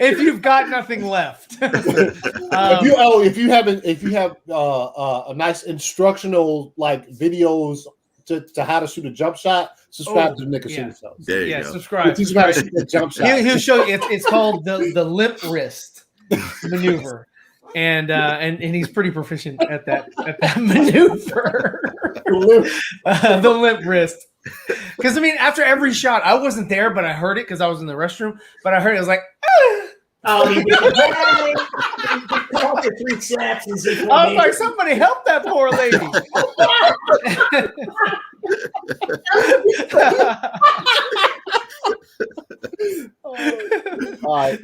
if you've got nothing left. If you have a nice instructional like videos to how to shoot a jump shot, subscribe to the Nicotina Show. There you go. Subscribe. Teach you how to shoot a jump shot. He'll show you. It's called the limp wrist maneuver. And he's pretty proficient at that maneuver. The limp wrist. Because I mean, after every shot, I wasn't there, but I heard it because I was in the restroom. But I heard it was like, Call for 3 snaps and Z4 I was like, somebody help that poor lady. All right.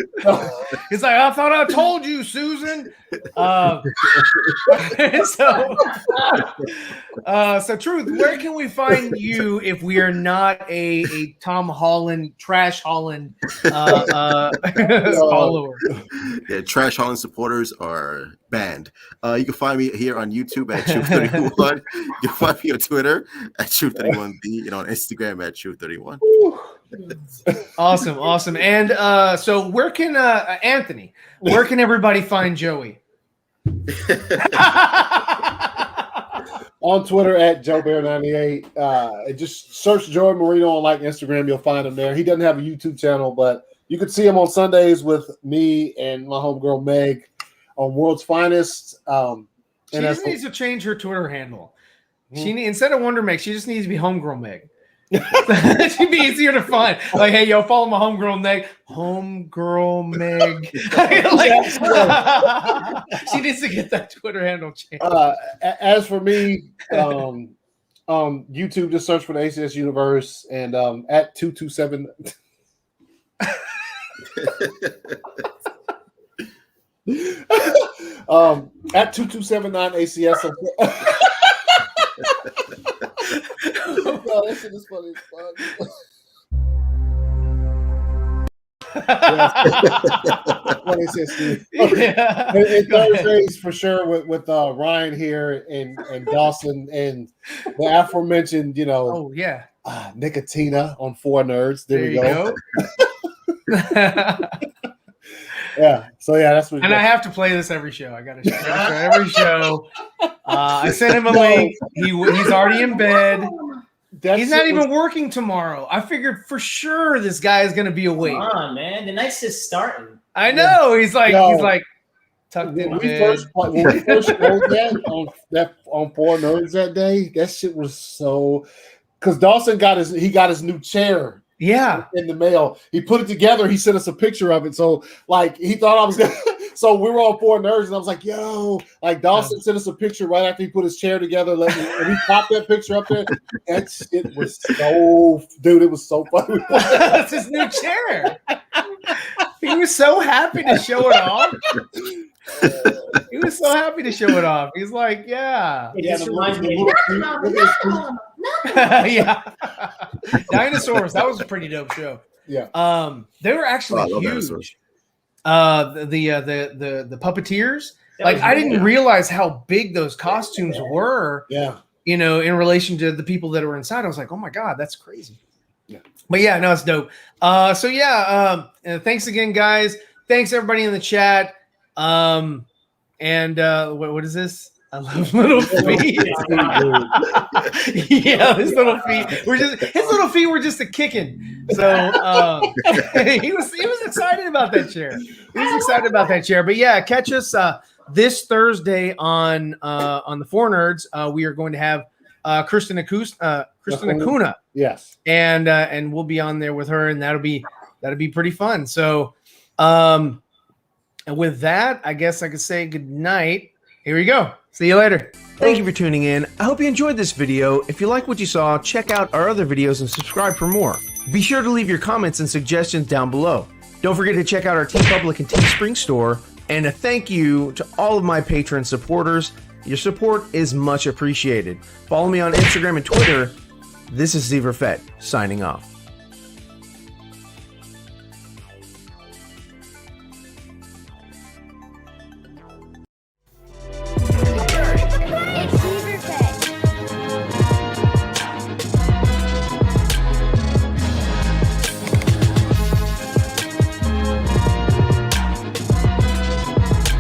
He's like, I thought I told you, Susan. So Truth, where can we find you if we are not a Tom Holland, Trash Holland follower? Yeah, Trash Holland supporters are banned. You can find me here on YouTube at Truth31. You can find me on Twitter at Truth31B and on Instagram at Truth31. Awesome. And so where can Anthony, where can everybody find Joey? On Twitter at JoeBear98. Just search Joey Marino on like Instagram. You'll find him there. He doesn't have a YouTube channel, but you can see him on Sundays with me and my homegirl Meg on World's Finest. She just needs to change her Twitter handle. Instead of Wonder Meg, she just needs to be Homegirl Meg. She'd be easier to find. Like, hey, yo, follow my homegirl Meg. Homegirl Meg. She needs to get that Twitter handle changed. As for me, YouTube, just search for the ACS Universe and at 227. At 2279 ACS. Oh, that shit is funny as fuck. And Thursdays for sure with Ryan here and Dawson and the aforementioned, Nicotina on 4 Nerds. There we go. Yeah. So yeah, that's what. And I have to play this every show. I got to show every show. I sent him a link. He's already in bed. He's not even working tomorrow. I figured for sure this guy is going to be awake. Come on, man. The night's just starting. I know. He's like tucked in bed. When we first wrote that on 4 Nerds that day, that shit was so. Because Dawson got his new chair. Yeah, in the mail. He put it together. He sent us a picture of it. So, like, he thought I was gonna. So we were all 4 nerds, and I was like, "Yo!" Like Dawson sent us a picture right after he put his chair together, and he popped that picture up there. That shit was so, dude. It was so funny. That's his new chair. He was so happy to show it off. He was so happy to show it off. He's like, "Yeah, It just reminds me. yeah." Dinosaurs. That was a pretty dope show. Yeah. They were actually huge. The puppeteers. Like I didn't realize how big those costumes were. Yeah. You know, in relation to the people that were inside, I was like, "Oh my god, that's crazy." Yeah. But yeah, no, it's dope. So yeah, thanks again, guys. Thanks everybody in the chat. And what is this? I love little feet. Yeah, his little feet. His little feet were just a kicking. So he was excited about that chair. He was excited about that chair. But yeah, catch us this Thursday on the Four Nerds. We are going to have Kristen Acuna. Yes. And we'll be on there with her, and that'll be pretty fun. So and with that, I guess I could say good night. Here we go. See you later. Thank you for tuning in. I hope you enjoyed this video. If you like what you saw, check out our other videos and subscribe for more. Be sure to leave your comments and suggestions down below. Don't forget to check out our TeePublic and Teespring store. And a thank you to all of my Patreon supporters. Your support is much appreciated. Follow me on Instagram and Twitter. This is Zeeverfett signing off.